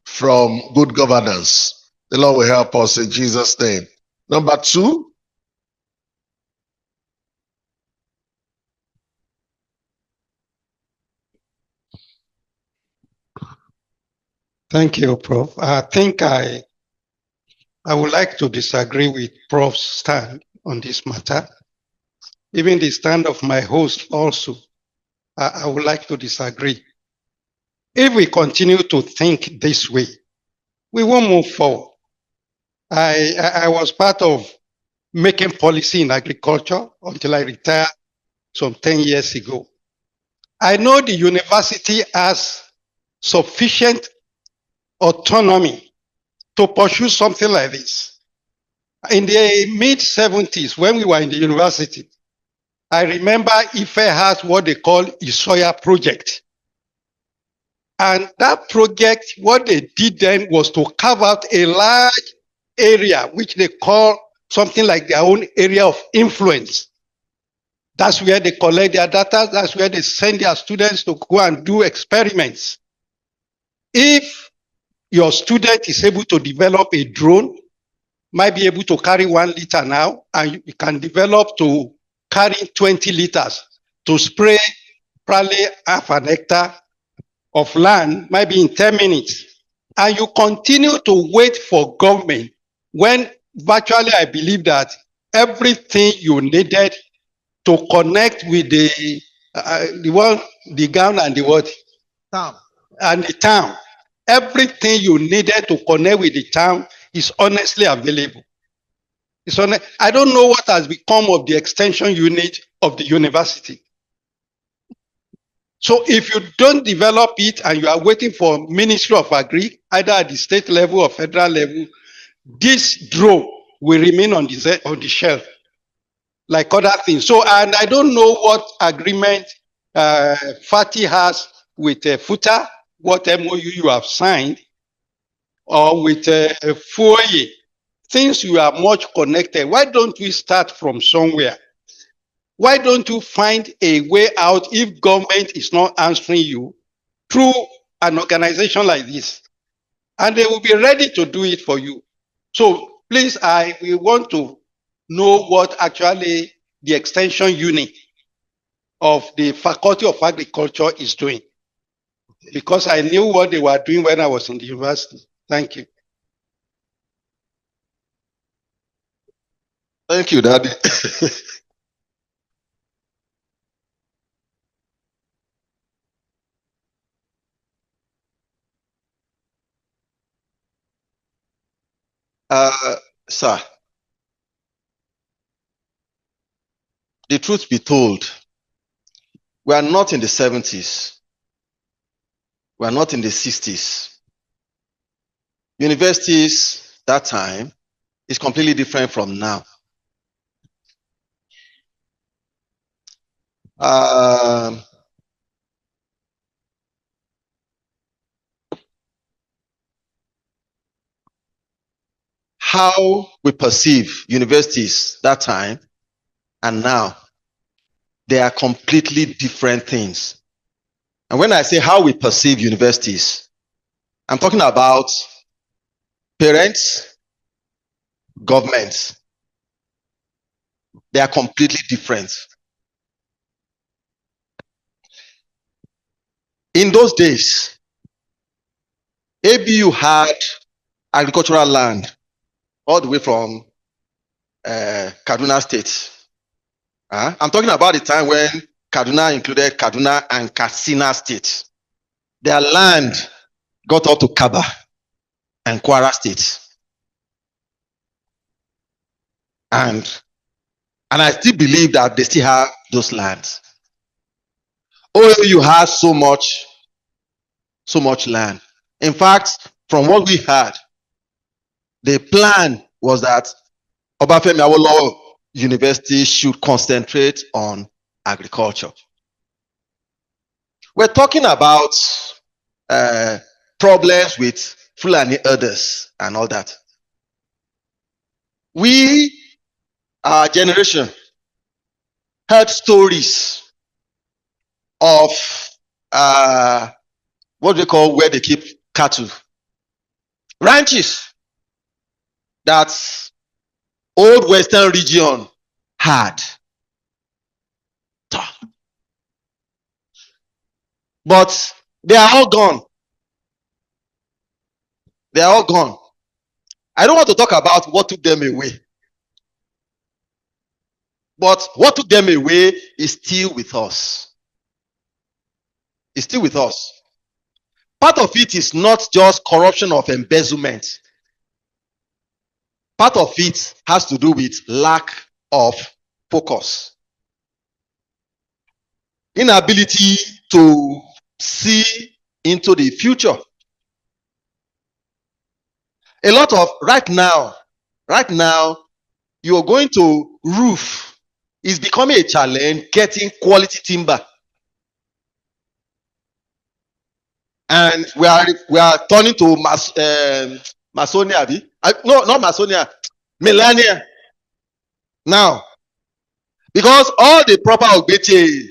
[SPEAKER 2] from good governance. The Lord will help us in Jesus' name. Number 2.
[SPEAKER 4] Thank you, Prof. I think I would like to disagree with Prof's stand on this matter. Even the stand of my host also, I would like to disagree. If we continue to think this way, we won't move forward. I was part of making policy in agriculture until I retired some 10 years ago. I know the university has sufficient autonomy to pursue something like this. In the mid-70s, when we were in the university, I remember Ife has what they call Isoya project. And that project, what they did then was to carve out a large area, which they call something like their own area of influence. That's where they collect their data. That's where they send their students to go and do experiments. If your student is able to develop a drone, might be able to carry 1 liter now, and you can develop to carry 20 liters to spray probably half an hectare of land, might be in 10 minutes. And you continue to wait for government when virtually I believe that everything you needed to connect with the gown and the what? Town. And the town. Everything you needed to connect with the town is honestly available. I don't know what has become of the extension unit of the university. So if you don't develop it and you are waiting for Ministry of Agri, either at the state level or federal level, this drone will remain on the shelf like other things. So, and I don't know what agreement Fatih has with FUTA, what MOU you have signed, or with FOIE. Things you are much connected. Why don't we start from somewhere? Why don't you find a way out if government is not answering you through an organization like this? And they will be ready to do it for you. So please, we want to know what actually the extension unit of the Faculty of Agriculture is doing, because I knew what they were doing when I was in the university. Thank you.
[SPEAKER 1] Thank you, Daddy. Sir, the truth be told, we are not in the 70s. We are not in the 60s. Universities that time is completely different from now. How we perceive universities that time and now, they are completely different things. And when I say how we perceive universities, I'm talking about parents, governments. They are completely different. In those days, ABU had agricultural land all the way from Kaduna State. I'm talking about the time when Kaduna included Kaduna and Katsina State. Their land got up to Kaba and Kwara State. And I still believe that they still have those lands. OAU has so much land. In fact, from what we heard, the plan was that Obafemi Awolowo University should concentrate on agriculture. We're talking about problems with Fulani herders and all that. We, our generation, heard stories of what we call where they keep cattle. Ranches that old Western region had. But they are all gone. They are all gone. I don't want to talk about what took them away. But what took them away is still with us. It's still with us. Part of it is not just corruption of embezzlement. Part of it has to do with lack of focus. Inability to see into the future. A lot of right now, you're going to roof is becoming a challenge getting quality timber. And we are turning to Masonia. No, not Masonia, Melania. Now, because all the proper Ogbete,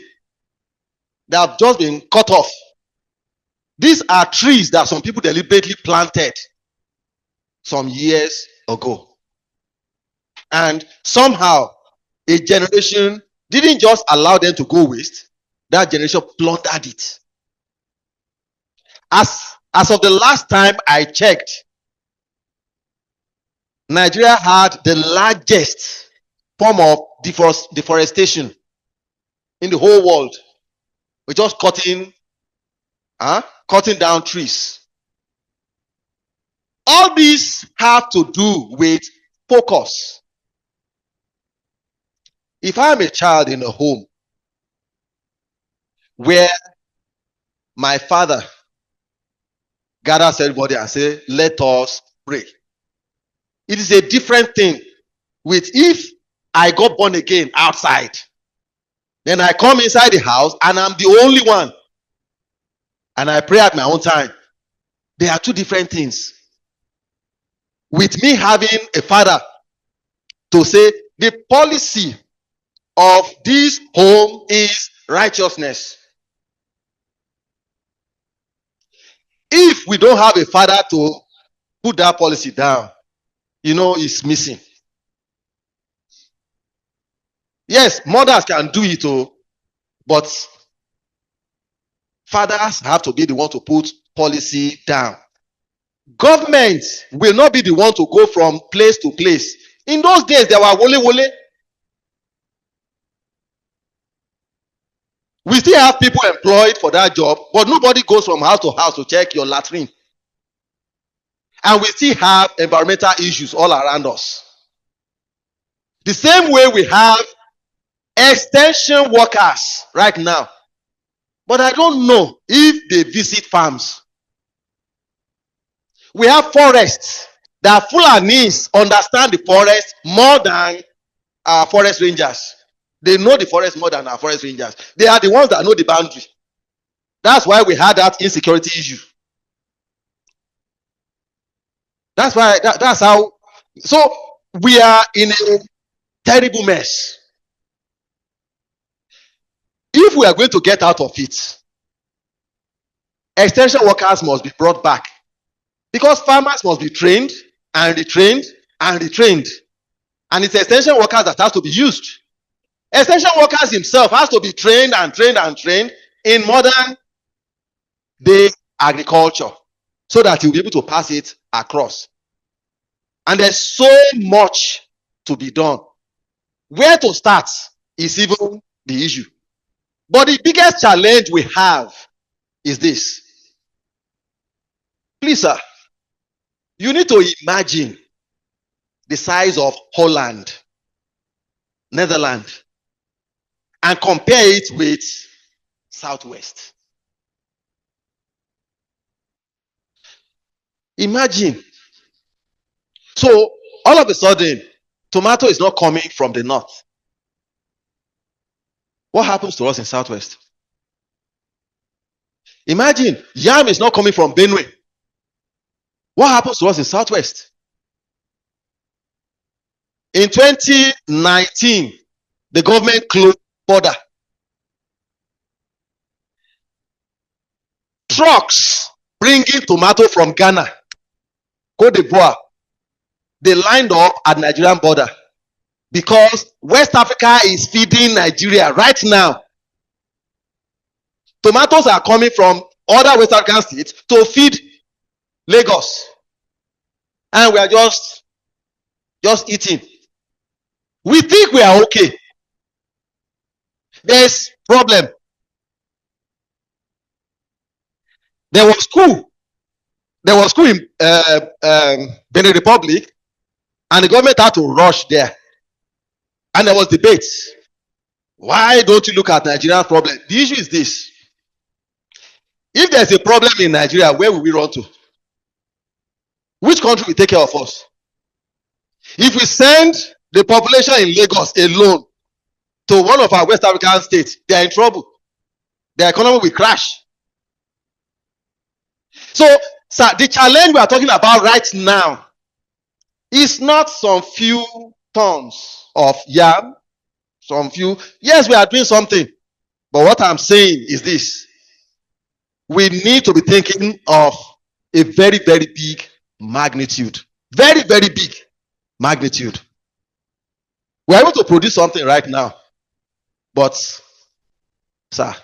[SPEAKER 1] they have just been cut off. These are trees that some people deliberately planted some years ago. And somehow, a generation didn't just allow them to go waste. That generation plundered it. As of the last time I checked, Nigeria had the largest form of deforestation in the whole world. We're just cutting down trees. All these have to do with focus. If I'm a child in a home where my father gathers everybody and say, let us pray, it is a different thing with if I got born again outside. Then I come inside the house and I'm the only one. And I pray at my own time. They are two different things. With me having a father to say the policy of this home is righteousness. If we don't have a father to put that policy down, it's missing. Yes, mothers can do it, but fathers have to be the one to put policy down. Government will not be the one to go from place to place. In those days, there were wole. We still have people employed for that job, but nobody goes from house to house to check your latrine. And we still have environmental issues all around us. The same way we have extension workers right now. But I don't know if they visit farms. We have forests that Fulanis understand the forest more than our forest rangers. They know the forest more than our forest rangers. They are the ones that know the boundary. That's why we had that insecurity issue. That's why, that's how. So we are in a terrible mess. If we are going to get out of it, extension workers must be brought back, because farmers must be trained and retrained and retrained, and it's extension workers that has to be used. Extension workers himself has to be trained and trained and trained in modern day agriculture, so that he'll be able to pass it across. And there's so much to be done. Where to start is even the issue. But the biggest challenge we have is this. Please, sir, you need to imagine the size of Holland, Netherlands, and compare it with Southwest. Imagine. So all of a sudden, tomato is not coming from the north. What happens to us in Southwest? Imagine yam is not coming from Benue. What happens to us in Southwest? In 2019, the government closed border. Trucks bringing tomato from Ghana, Cote d'Ivoire, they lined up at Nigerian border because West Africa is feeding Nigeria right now. Tomatoes are coming from other West African states to feed Lagos, and we are just eating. We think we are okay. There's problem. There was school in Benin Republic, and the government had to rush there, and there was debate. Why don't you look at Nigeria's problem? The issue is this: if there's a problem in Nigeria, where will we run to? Which country will take care of us? If we send the population in Lagos alone to one of our West African states, they are in trouble. Their economy will crash. So, sir, the challenge we are talking about right now is not some few tons of yam, yes, we are doing something, but what I'm saying is this: we need to be thinking of a very, very big magnitude. Very, very big magnitude. We're able to produce something right now, but, sir,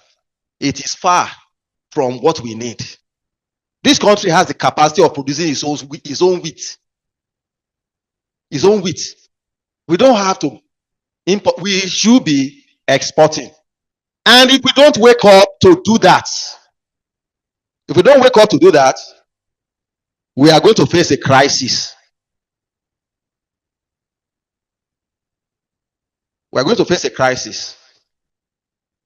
[SPEAKER 1] it is far from what we need. This country has the capacity of producing its own wheat. Its own wheat. We don't have to import. We should be exporting. And if we don't wake up to do that, we are going to face a crisis. We are going to face a crisis.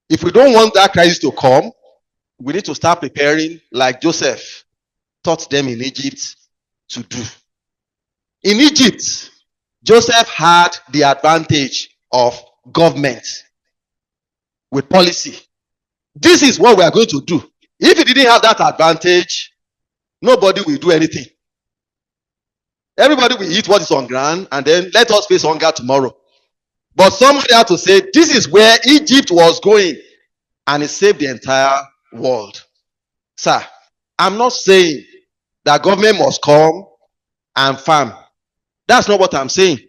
[SPEAKER 1] If we don't want that crisis to come, we need to start preparing like Joseph taught them in Egypt to do. In Egypt, Joseph had the advantage of government with policy. This is what we are going to do. If he didn't have that advantage, nobody will do anything. Everybody will eat what is on ground, and then let us face hunger tomorrow. But somebody had to say, this is where Egypt was going, and it saved the entire world. Sir, I'm not saying that government must come and farm. That's not what I'm saying.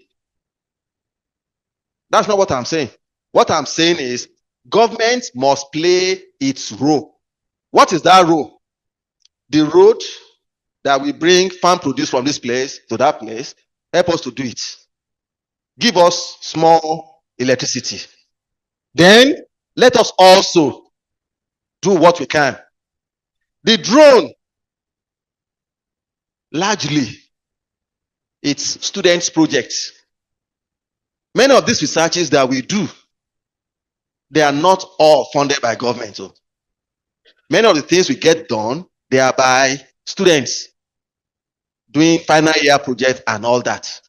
[SPEAKER 1] That's not what I'm saying. What I'm saying is government must play its role. What is that role? The road that we bring farm produce from this place to that place, help us to do it. Give us small electricity. Then let us also do what we can. The drone, largely, it's students' projects. Many of these researches that we do, they are not all funded by government. So many of the things we get done, they are by students doing final year projects and all that.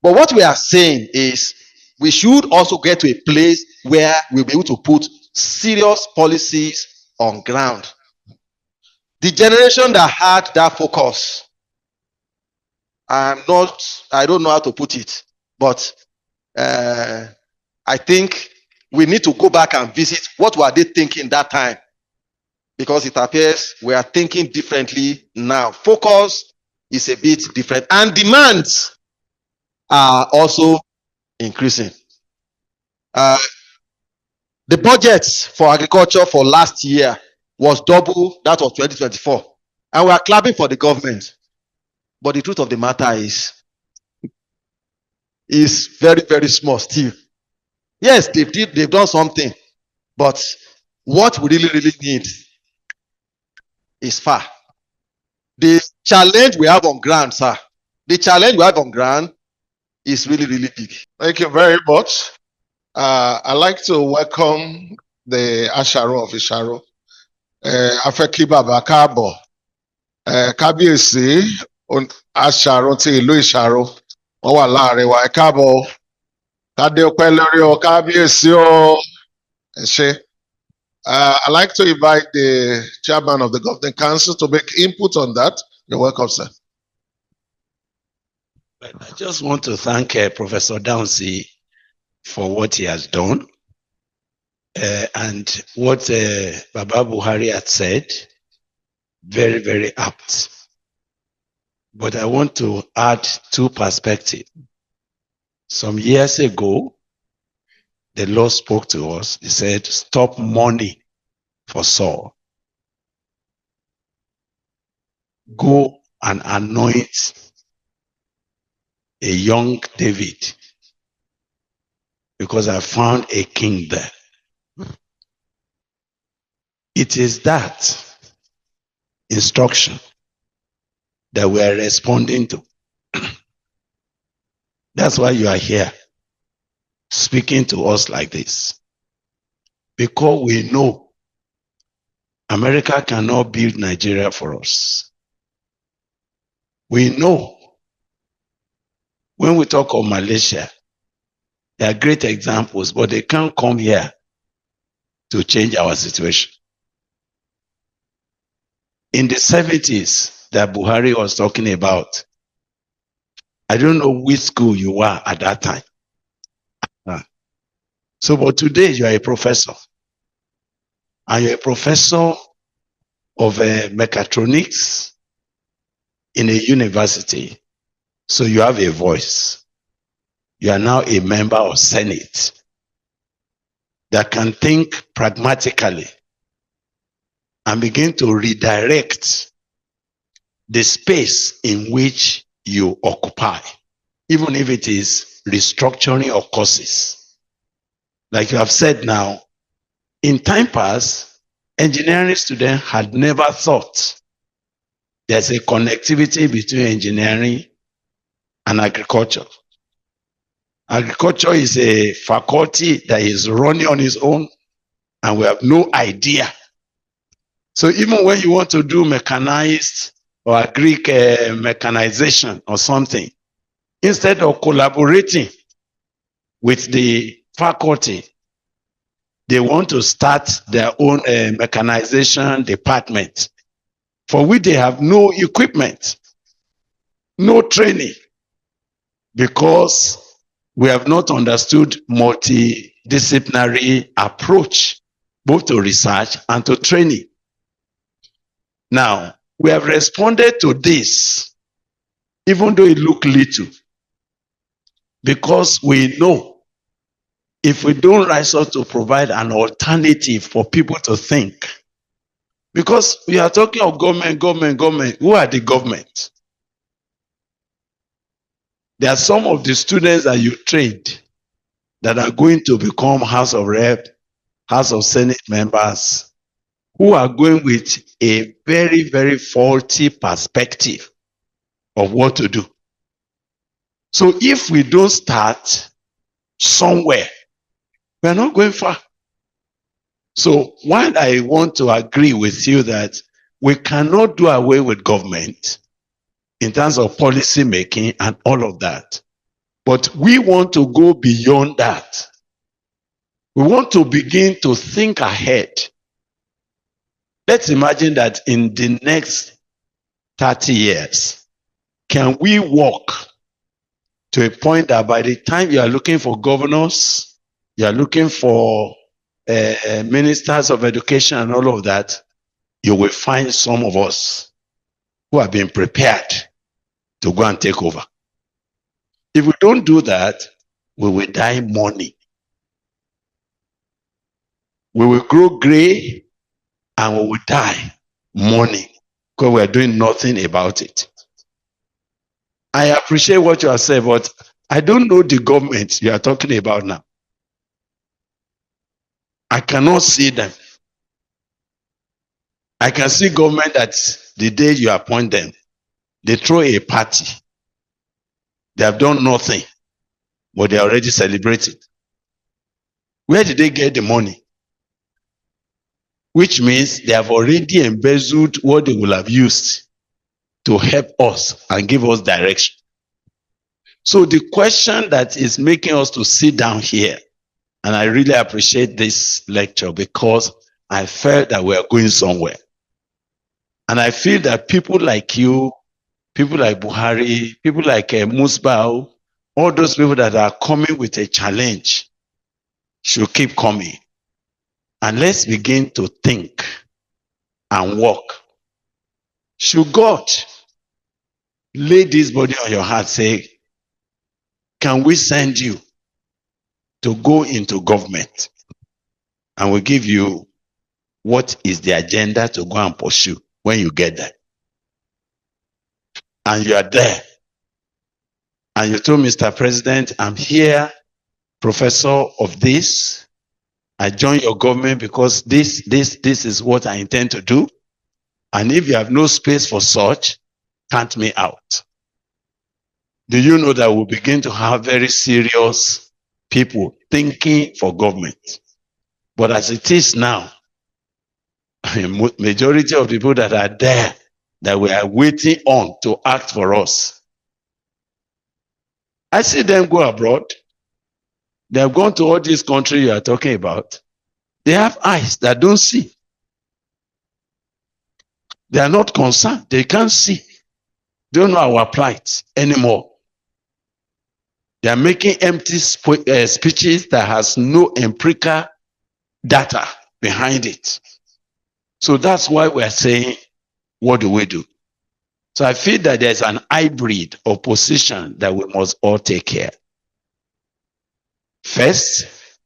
[SPEAKER 1] But what we are saying is we should also get to a place where we'll be able to put serious policies on ground. The generation that had that focus, I don't know how to put it, but I think we need to go back and visit what were they thinking that time, because it appears we are thinking differently now. Focus is a bit different, and demands are also increasing. The budget for agriculture for last year was double that of 2024, and we are clapping for the government. But the truth of the matter is very, very small still. Yes, they've done something, but what we really need is far. The challenge we have on ground, sir, the challenge we have on ground is really, really big.
[SPEAKER 2] Thank you very much. I'd like to welcome the Asharo of Isharo. Afẹ́kí bàbá káàbọ̀. Kábíyèsí Asharo ti ìlú Ìṣàrò. Wọ́n wà láàrin wa. Ẹ káàbọ̀. Kádé ọpẹ́ lórí o, kábíyèsí o. Ẹ ṣé. I'd like to invite the chairman of the Governing Council to make input on that. You're welcome, sir.
[SPEAKER 5] I just want to thank Professor Downsey for what he has done. And what Baba Buhari had said, very, very apt. But I want to add two perspectives. Some years ago, the Lord spoke to us. He said, stop mourning for Saul. Go and anoint a young David, because I found a king there. It is that instruction that we are responding to. That's why you are here speaking to us like this. Because we know America cannot build Nigeria for us. We know when we talk of Malaysia, there are great examples, but they can't come here to change our situation. In the 70s that Buhari was talking about, I don't know which school you were at that time. So, but today you are a professor. And you're a professor of mechatronics in a university. So you have a voice. You are now a member of Senate that can think pragmatically and begin to redirect the space in which you occupy, even if it is restructuring of courses. Like you have said now, in time past, engineering students had never thought there's a connectivity between engineering and agriculture. Agriculture is a faculty that is running on its own, and we have no idea. So even when you want to do mechanized or agric mechanization or something, instead of collaborating with the faculty, they want to start their own mechanization department, for which they have no equipment, no training, because We have not understood multidisciplinary approach, both to research and to training. Now, we have responded to this, even though it looked little, because we know if we don't rise up to provide an alternative for people to think, because we are talking of government. Who are the government? There are some of the students that you trained that are going to become House of Rep, House of Senate members, who are going with a very, very faulty perspective of what to do. So if we don't start somewhere, we're not going far. So while I want to agree with you that we cannot do away with government in terms of policy making and all of that, but we want to go beyond that. We want to begin to think ahead. Let's imagine that in the next 30 years, can we walk to a point that by the time you are looking for governors, you are looking for ministers of education and all of that, you will find some of us who have been prepared to go and take over. If we don't do that, we will die mourning. We will grow gray and we will die mourning because we are doing nothing about it. I appreciate what you are saying, but I don't know the government you are talking about now. I cannot see them. I can see government that the day you appoint them, they throw a party. They have done nothing, but they are already celebrating. Where did they get the money? Which means they have already embezzled what they will have used to help us and give us direction. So the question that is making us to sit down here, and I really appreciate this lecture because I felt that we are going somewhere. And I feel that people like you, people like Buhari, people like Musbao, all those people that are coming with a challenge should keep coming. And let's begin to think and work. Should God lay this body on your heart, say, can we send you to go into government? And we'll give you what is the agenda to go and pursue when you get there. And you are there. And you told Mr. President, I'm here, professor of this. I joined your government because this is what I intend to do. And if you have no space for such, count me out. Do you know that we'll begin to have very serious people thinking for government? But as it is now, majority of the people that are there, that we are waiting on to act for us, I see them go abroad. They have gone to all these countries you are talking about. They have eyes that don't see. They are not concerned. They can't see. They don't know our plight anymore. They are making empty speeches that has no empirical data behind it. So that's why we're saying, what do we do? So I feel that there's an hybrid of position that we must all take care. First,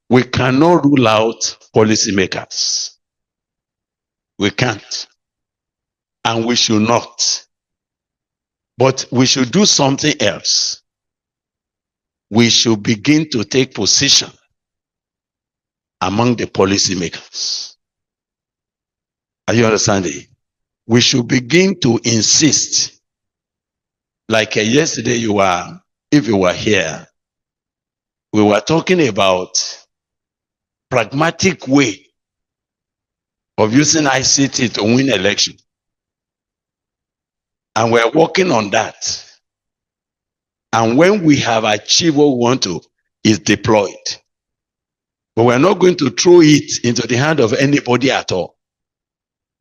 [SPEAKER 5] we cannot rule out policymakers. We can't. And we should not. But we should do something else. We should begin to take position among the policymakers. Are you understanding? We should begin to insist. Like yesterday if you were here, we were talking about pragmatic way of using ICT to win election. And we're working on that. And when we have achieved what we want to, it's deployed. But we're not going to throw it into the hand of anybody at all.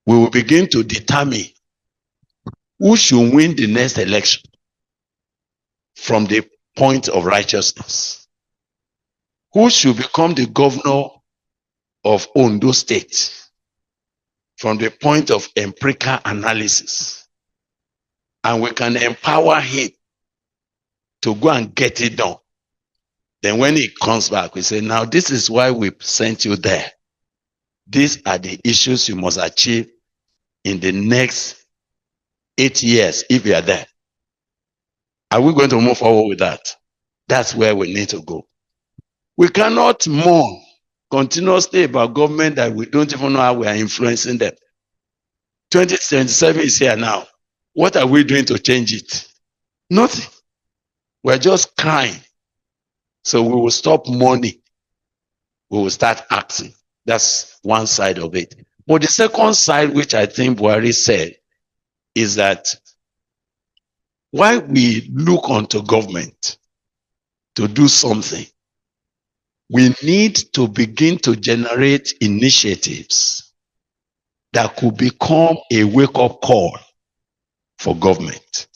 [SPEAKER 5] We will begin to determine who should win the next election from the point of righteousness. who should become the governor of Ondo State from the point of empirical analysis. And we can empower him to go and get it done. Then when he comes back, we say, now this is why we sent you there. These are the issues you must achieve in the next 8 years if you are there. Are we going to move forward with that? That's where we need to go. We cannot mourn continuously about government that we don't even know how we are influencing them. 2027 is here now. What are we doing to change it? Nothing. We're just crying. So we will stop mourning. We will start acting. That's one side of it. But the second side, which I think Buhari said, is that why we look onto government to do something, we need to begin to generate initiatives that could become a wake-up call for government.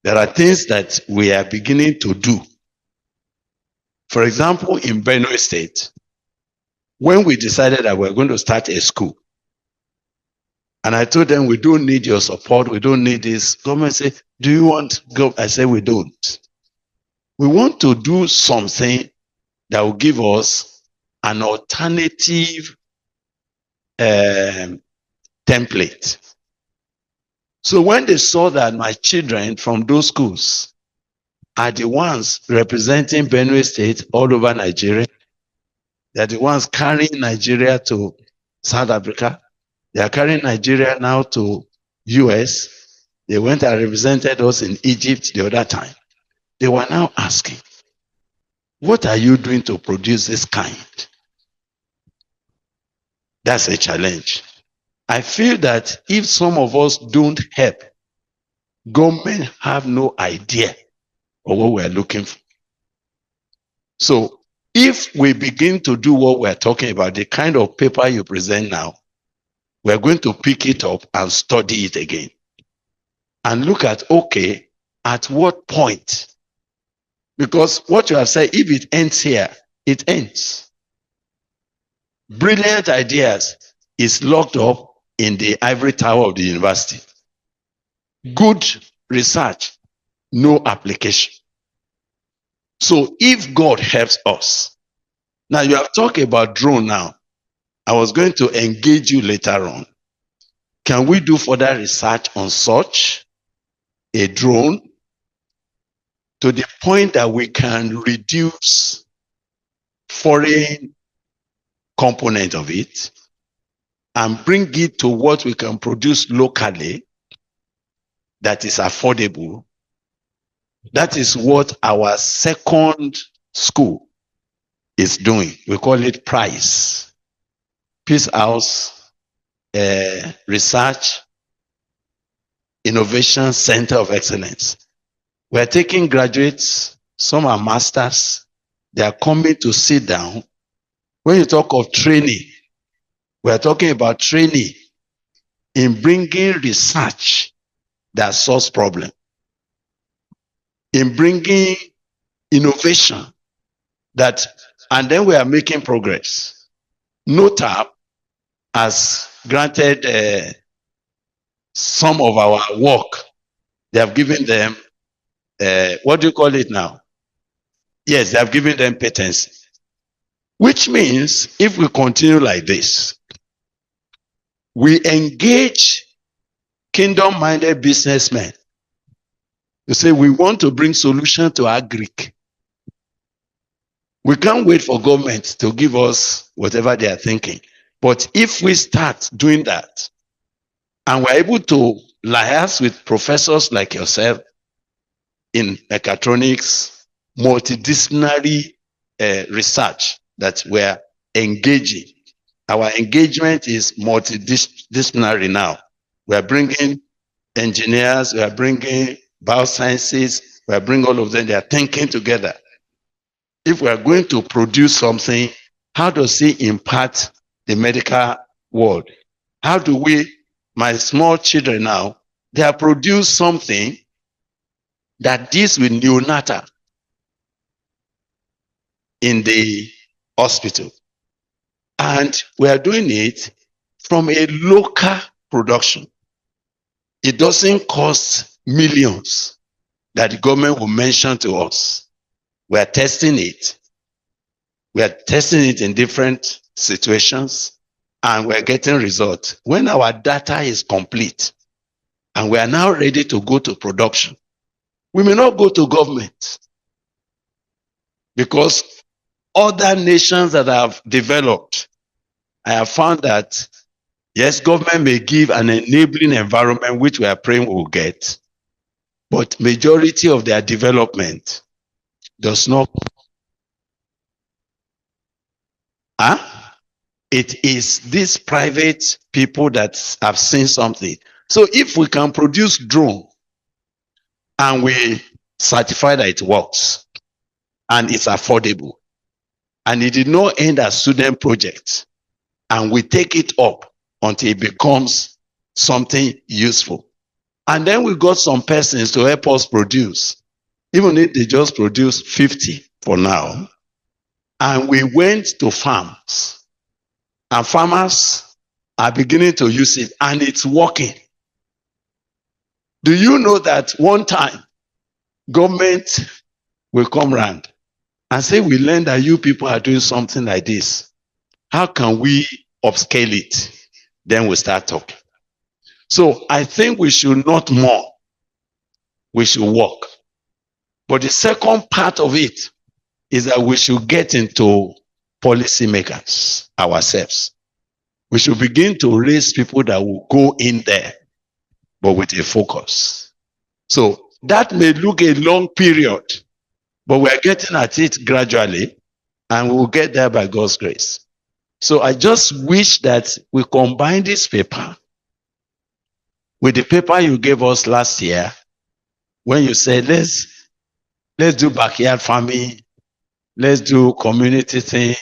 [SPEAKER 5] There are things that we are beginning to do. For example, in Benue State, when we decided that we're going to start a school, and I told them, we don't need your support, we don't need this. Government said, do you want go? I said, we don't. We want to do something that will give us an alternative template. So when they saw that my children from those schools are the ones representing Benue State all over Nigeria, they're the ones carrying Nigeria to South Africa, they are carrying Nigeria now to US, they went and represented us in Egypt the other time. They were now asking, what are you doing to produce this kind? That's a challenge. I feel that if some of us don't help, government have no idea of what we're looking for. So if we begin to do what we're talking about, the kind of paper you present now, we're going to pick it up and study it again. And look at, okay, at what point? Because what you have said, if it ends here, it ends. Brilliant ideas is locked up in the ivory tower of the university. Good research, no application. So if God helps us, now you have talked about drone now. I was going to engage you later on. Can we do further research on such a drone to the point that we can reduce foreign component of it and bring it to what we can produce locally that is affordable? That is what our second school is doing. We call it PRICE, Peace House Research Innovation Center of Excellence. We're taking graduates, some are masters, they are coming to sit down. When you talk of training, we're talking about training in bringing research that solves problems, in bringing innovation that, and then we are making progress. NOTAP has granted some of our work. They have given them, what do you call it now? Yes, they have given them patents. Which means if we continue like this, we engage kingdom-minded businessmen to say we want to bring solution to agric. We can't wait for government to give us whatever they are thinking. But if we start doing that, and we're able to liaise with professors like yourself in mechatronics, multidisciplinary research that we're engaging. Our engagement is multidisciplinary now. We're bringing engineers, we're bringing biosciences, we're bringing all of them, they are thinking together. If we're going to produce something, how does it impact the medical world? How do we, my small children now, they have produced something that deals with neonatal in the hospital. And we are doing it from a local production. It doesn't cost millions that the government will mention to us. We are testing it. We are testing it in different situations and we are getting results. When our data is complete and we are now ready to go to production, we may not go to government because other nations that have developed, I have found that yes, government may give an enabling environment which we are praying we will get, but majority of their development does not. It is these private people that have seen something. So if we can produce drone and we certify that it works and it's affordable and it did not end as student project and we take it up until it becomes something useful. And then we got some persons to help us produce, even if they just produce 50 for now. And we went to farms and farmers are beginning to use it and it's working. Do you know that one time government will come around and say, we learned that you people are doing something like this. How can we upscale it? Then we start talking. So I think we should not more. We should work. But the second part of it is that we should get into policymakers ourselves. We should begin to raise people that will go in there, but with a focus. So that may look a long period, but we're getting at it gradually, and we'll get there by God's grace. So I just wish that we combine this paper with the paper you gave us last year, when you said, let's do backyard farming, let's do community thing,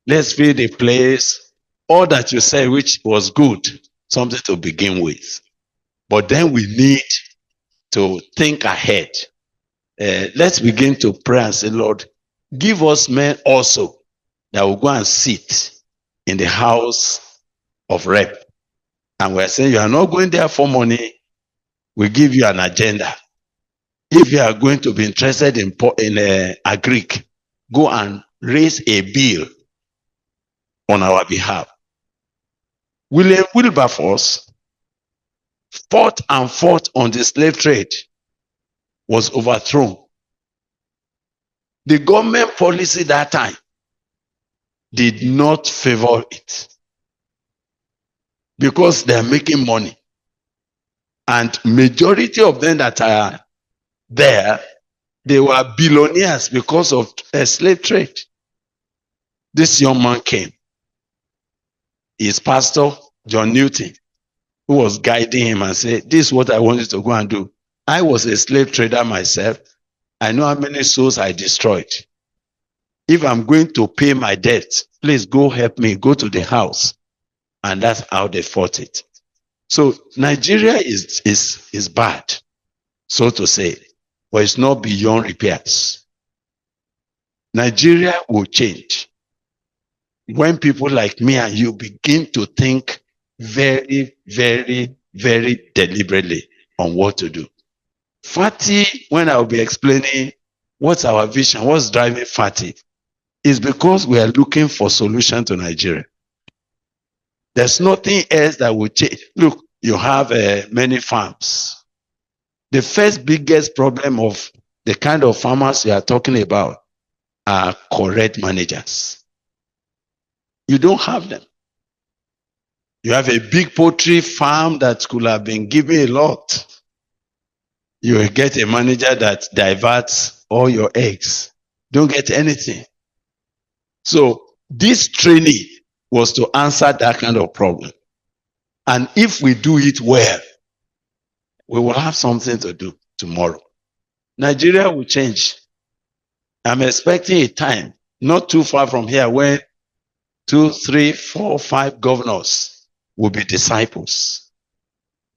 [SPEAKER 5] let's feed the place, all that you said, which was good, something to begin with. But then we need to think ahead. Let's begin to pray and say, Lord, give us men also that will go and sit in the house of rep. And we're saying, you are not going there for money. We give you an agenda. If you are going to be interested in agric, go and raise a bill on our behalf. William Wilberforce fought on the slave trade, was overthrown. The government policy that time did not favor it because they are making money. And majority of them that are there, they were billionaires because of a slave trade. This young man came. His pastor, John Newton, who was guiding him and said, this is what I want you to go and do. I was a slave trader myself. I know how many souls I destroyed. If I'm going to pay my debt, please go help me, go to the house. And that's how they fought it. So Nigeria is bad, so to say, but it's not beyond repairs. Nigeria will change when people like me and you begin to think very, very, very deliberately on what to do. FATI, when I'll be explaining what's our vision, what's driving FATI, is because we are looking for solution to Nigeria. There's nothing else that will change. Look, you have many farms. The first biggest problem of the kind of farmers you are talking about are correct managers. You don't have them. You have a big poultry farm that could have been given a lot. You will get a manager that diverts all your eggs. Don't get anything. So this training was to answer that kind of problem. And if we do it well, we will have something to do tomorrow. Nigeria will change. I'm expecting a time not too far from here when 2, 3, 4, 5 governors will be disciples.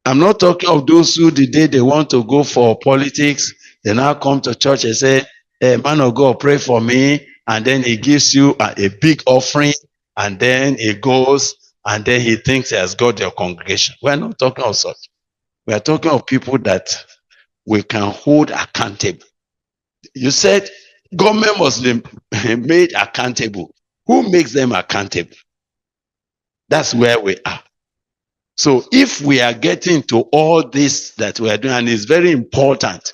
[SPEAKER 5] I'm not talking of those who the day they want to go for politics, they now come to church and say, hey, man of God, pray for me. and then he gives you a big offering, and then he goes, and then he thinks he has got your congregation. We're not talking of such. We are talking of people that we can hold accountable. You said government must be made accountable. Who makes them accountable? That's where we are. So if we are getting to all this that we are doing, and it's very important,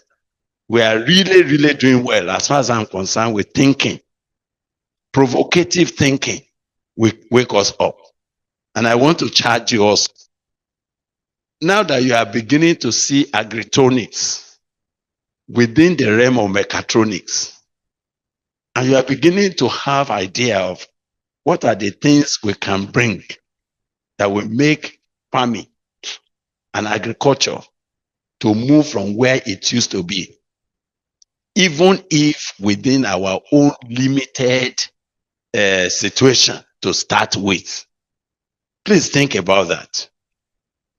[SPEAKER 5] we are really, really doing well as far as I'm concerned with thinking. Provocative thinking will wake us up. And I want to charge you also. Now that you are beginning to see agritronics within the realm of mechatronics, and you are beginning to have idea of what are the things we can bring that will make farming and agriculture to move from where it used to be, even if within our own limited situation to start with. Please think about that.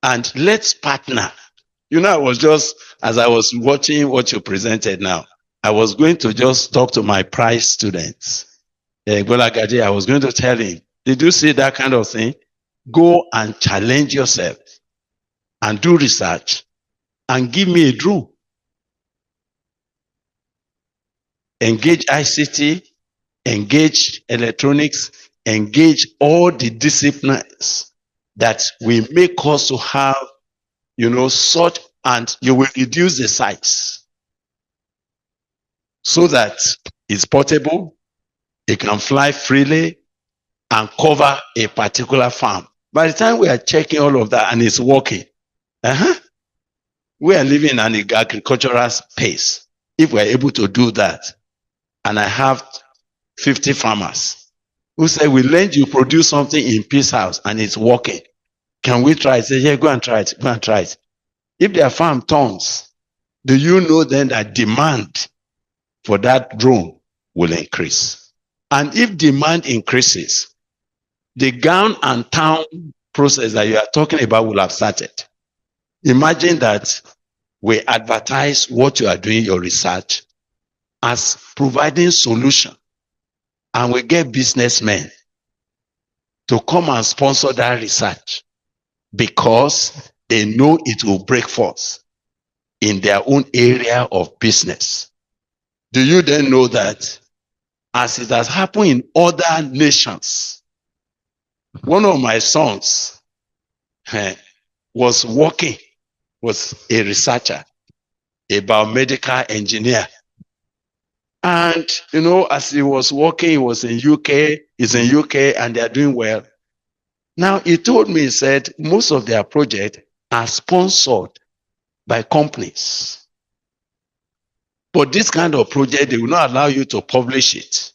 [SPEAKER 5] And let's partner. You know, I was just, as I was watching what you presented now, I was going to just talk to my prize students. I was going to tell him, did you see that kind of thing? Go and challenge yourself and do research and give me a drone. Engage ICT, engage electronics, engage all the disciplines that will make us to have, such, and you will reduce the size so that it's portable, it can fly freely and cover a particular farm. By the time we are checking all of that and it's working, we are living in an agricultural space. If we are able to do that, and I have 50 farmers who say, we learned you produce something in Peace House and it's working. Can we try it? Say, yeah, go and try it. Go and try it. If their farm turns, do you know then that demand for that drone will increase? And if demand increases, the gown and town process that you are talking about will have started. Imagine that we advertise what you are doing, your research, as providing solution, and we get businessmen to come and sponsor that research because they know it will break forth in their own area of business. Do you then know that as it has happened in other nations, one of my sons was a researcher, a biomedical engineer. And, as he was working, he was in UK, he's in UK, and they're doing well. Now, he told me, he said, most of their projects are sponsored by companies. But this kind of project, they will not allow you to publish it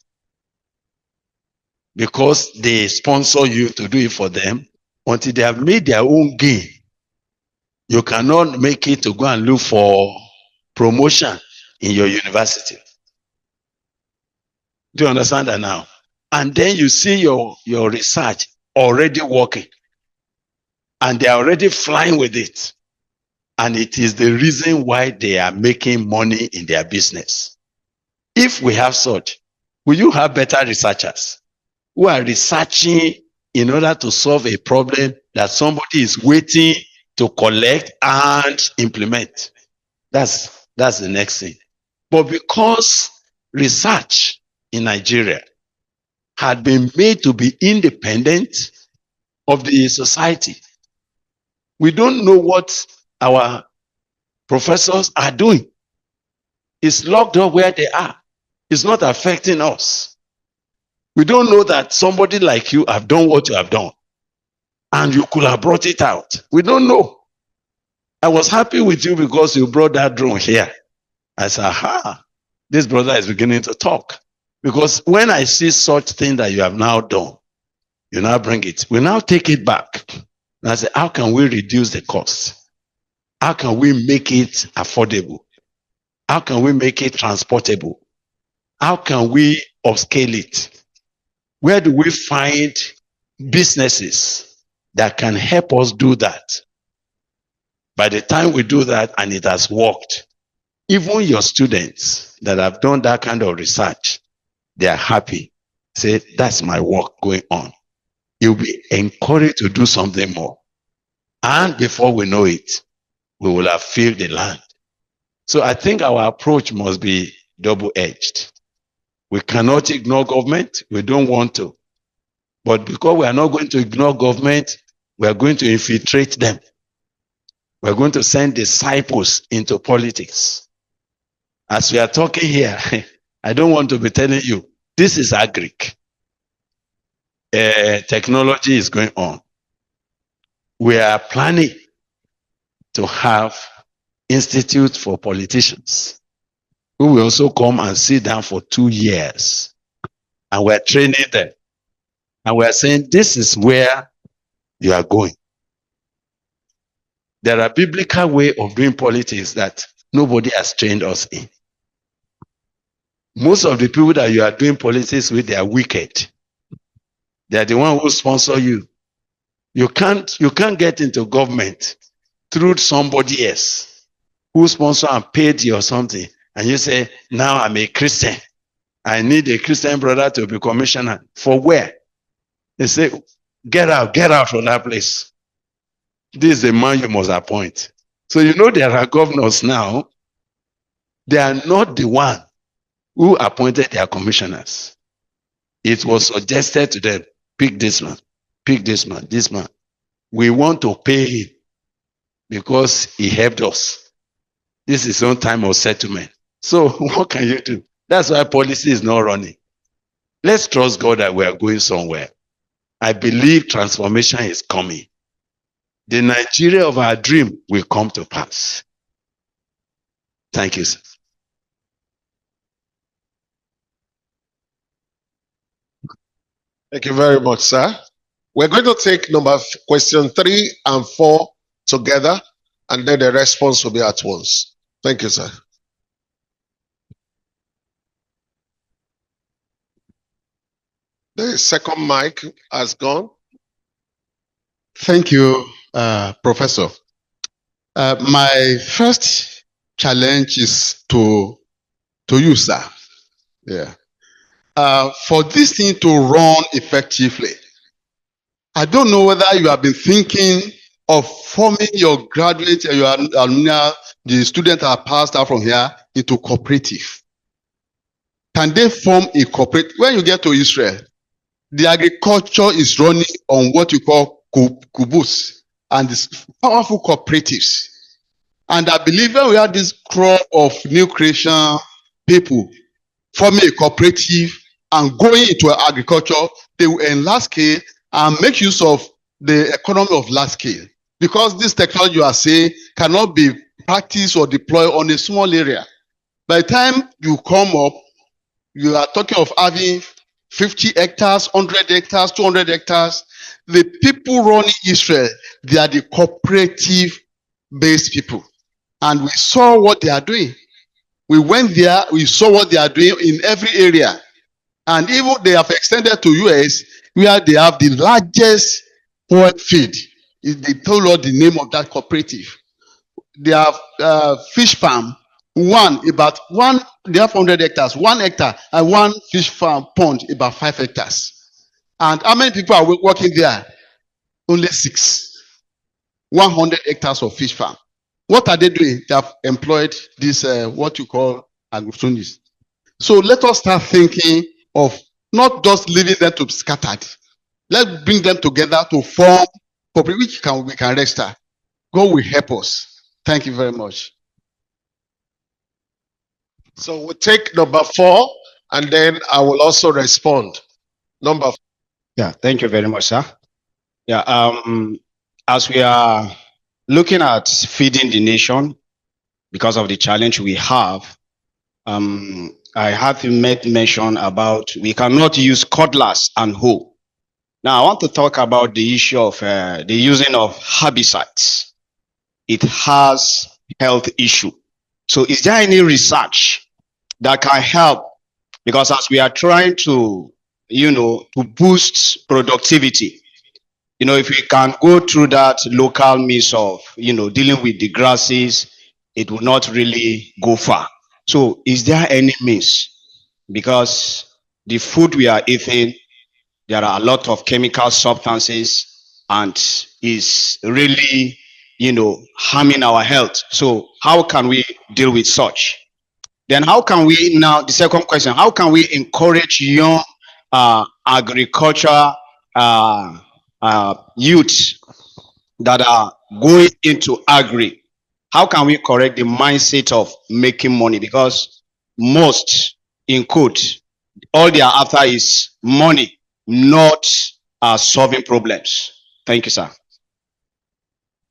[SPEAKER 5] because they sponsor you to do it for them until they have made their own gain. You cannot make it to go and look for promotion in your university. Do you understand that now? And then you see your research already working. And they are already flying with it. And it is the reason why they are making money in their business. If we have such, will you have better researchers who are researching in order to solve a problem that somebody is waiting to collect and implement? That's the next thing. But because research in Nigeria had been made to be independent of the society, we don't know what our professors are doing. It's locked up where they are. It's not affecting us. We don't know that somebody like you have done what you have done and you could have brought it out. We don't know. I was happy with you because you brought that drone here. I said, aha, this brother is beginning to talk. Because when I see such thing that you have now done, you now bring it. We now take it back. And I say, how can we reduce the cost? How can we make it affordable? How can we make it transportable? How can we upscale it? Where do we find businesses that can help us do that? By the time we do that and it has worked, even your students that have done that kind of research, they are happy. Say, that's my work going on. You'll be encouraged to do something more. And before we know it, we will have filled the land. So I think our approach must be double-edged. We cannot ignore government. We don't want to. But because we are not going to ignore government, we are going to infiltrate them. We are going to send disciples into politics. As we are talking here, I don't want to be telling you, this is agric. Technology is going on. We are planning to have institute for politicians who will also come and sit down for 2 years. And we're training them. And we're saying, this is where you are going. There are biblical way of doing politics that nobody has trained us in. Most of the people that you are doing politics with, they are wicked. They are the one who sponsor you. You can't get into government through somebody else who sponsor and paid you or something. And you say, now I'm a Christian. I need a Christian brother to be commissioner. For where? They say, get out from that place. This is the man you must appoint. So you know there are governors now. They are not the one who appointed their commissioners. It was suggested to them, pick this man, this man. We want to pay him because he helped us. This is one time of settlement. So what can you do? That's why policy is not running. Let's trust God that we are going somewhere. I believe transformation is coming. The Nigeria of our dream will come to pass. Thank you, sir.
[SPEAKER 2] Thank you very much, sir. We're going to take question 3 and 4 together, and then the response will be at once. Thank you, sir. The second mic has gone.
[SPEAKER 6] Thank you, Professor. My first challenge is to you, sir. Yeah. For this thing to run effectively, I don't know whether you have been thinking of forming your graduates and your alumni, the students that are passed out from here, into cooperative. Can they form a cooperative? When you get to Israel, the agriculture is running on what you call kibbutz and these powerful cooperatives. And I believe when we have this crop of new creation people forming a cooperative and going into agriculture, they will enlarge scale and make use of the economy of large scale. Because this technology you are saying cannot be practiced or deployed on a small area. By the time you come up, you are talking of having 50 hectares, 100 hectares, 200 hectares. The people running Israel, they are the cooperative-based people. And we saw what they are doing. We went there, we saw what they are doing in every area. And even they have extended to US, where they have the largest oil field. They told us the name of that cooperative. They have fish farm. They have 100 hectares, 1 hectare, and one fish farm pond, about 5 hectares. And how many people are working there? Only 6. 100 hectares of fish farm. What are they doing? They have employed this, what you call Agritronics. So let us start thinking of not just leaving them to be scattered. Let's bring them together to form which we can register. God will help us. Thank you very much.
[SPEAKER 2] So we'll take number 4, and then I will also respond. Number 4.
[SPEAKER 7] Yeah, thank you very much, sir. Yeah, as we are looking at feeding the nation because of the challenge we have, I have to make mention about we cannot use cutlass and hoe. Now, I want to talk about the issue of the using of herbicides. It has health issue. So is there any research that can help? Because as we are trying to, to boost productivity, if we can go through that local means of, dealing with the grasses, it will not really go far. So is there any means? Because the food we are eating, there are a lot of chemical substances and is really, harming our health. So how can we deal with such? Then how can we now, the second question, how can we encourage young agriculture youth that are going into agri? How can we correct the mindset of making money? Because most, in quote, all they are after is money, not solving problems. Thank you, sir.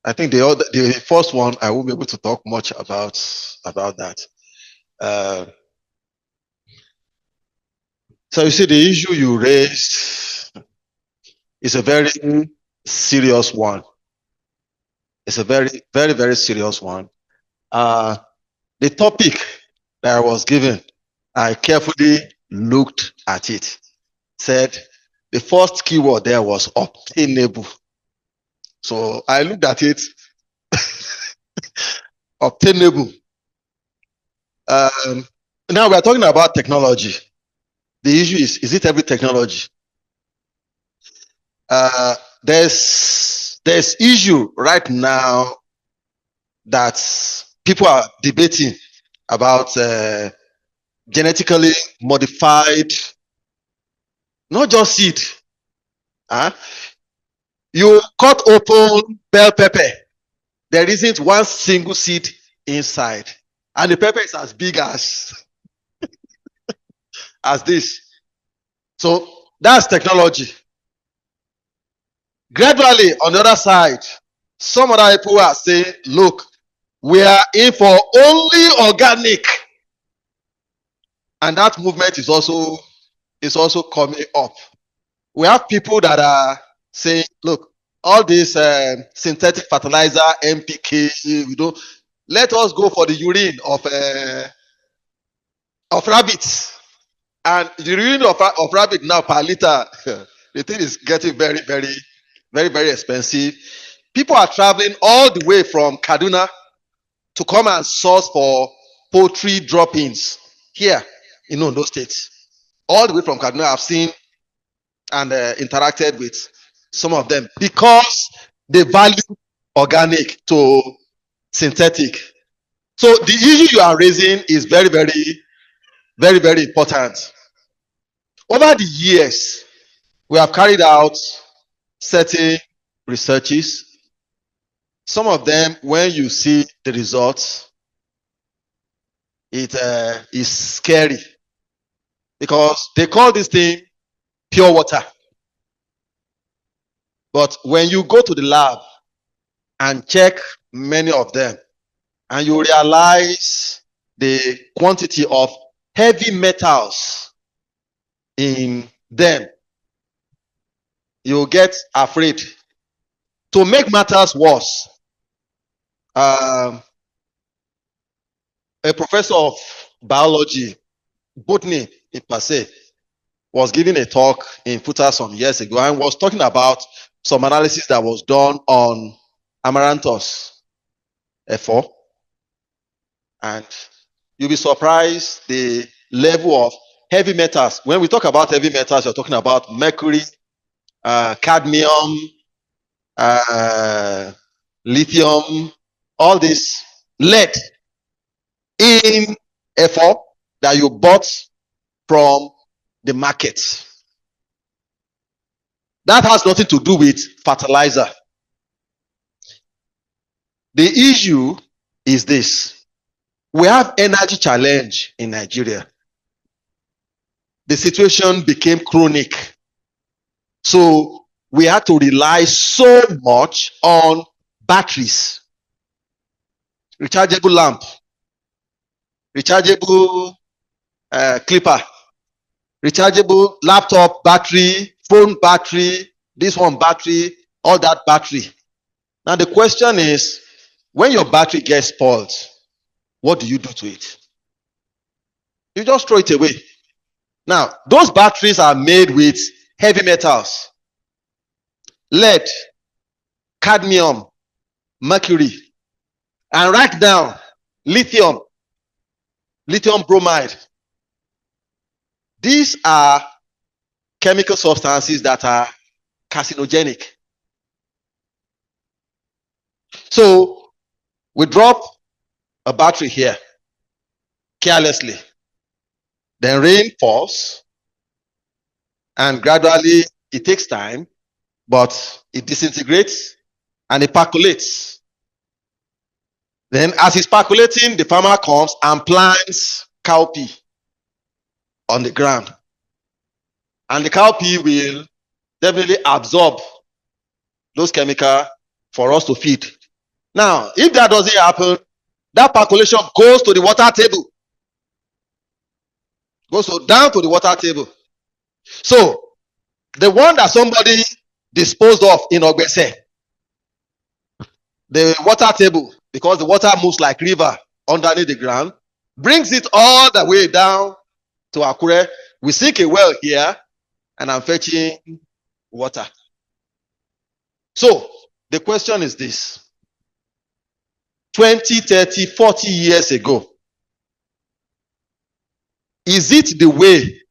[SPEAKER 1] I think the first one I won't be able to talk much about that. So you see, the issue you raised is a very serious one. It's a very, very, very serious one. The topic that I was given, I carefully looked at it. Said the first keyword there was obtainable. So I looked at it. Obtainable. Now we are talking about technology. The issue is it every technology? There's issue right now that people are debating about genetically modified, not just seed. You cut open bell pepper, there isn't one single seed inside, and the pepper is as big as this. So that's technology. Gradually, on the other side, some other people are saying, look, we are in for only organic. And that movement is also coming up. We have people that are saying, look, all this synthetic fertilizer, NPK, let us go for the urine of rabbits. And the urine of rabbit now per liter, the thing is getting very, very, very, very expensive. People are traveling all the way from Kaduna to come and source for poultry droppings here in Ondo State. All the way from Kaduna, I've seen and interacted with some of them because they value organic to synthetic. So the issue you are raising is very, very, very, very important. Over the years, we have carried out certain researches. Some of them, when you see the results, it is scary because they call this thing pure water. But when you go to the lab and check many of them, and you realize the quantity of heavy metals in them, you get afraid. To make matters worse, a professor of biology, botany in per se, was giving a talk in Futa some years ago and was talking about some analysis that was done on amaranthus F4. And you'll be surprised the level of heavy metals. When we talk about heavy metals, you're talking about mercury, cadmium, lithium, all this, lead in F4 that you bought from the market. That has nothing to do with fertilizer. The issue is this. We have energy challenge in Nigeria. The situation became chronic. So we had to rely so much on batteries, rechargeable lamp, rechargeable clipper, rechargeable laptop battery, phone battery, this one battery, all that battery. Now the question is, when your battery gets spoiled, what do you do to it? You just throw it away. Now, those batteries are made with heavy metals, lead, cadmium, mercury, and right now, lithium bromide. These are chemical substances that are carcinogenic. So we drop a battery here carelessly. Then rain falls, and gradually it takes time, but it disintegrates and it percolates. Then as it's percolating, the farmer comes and plants cowpea on the ground. And the cowpea will definitely absorb those chemicals for us to feed. Now, if that doesn't happen, that percolation goes to the water table. Goes down to the water table. So, the one that somebody disposed of in Ogbese, the water table, because the water moves like river underneath the ground, brings it all the way down to Akure. We sink a well here, and I'm fetching water. So, the question is this. 20, 30, 40 years ago, is it the way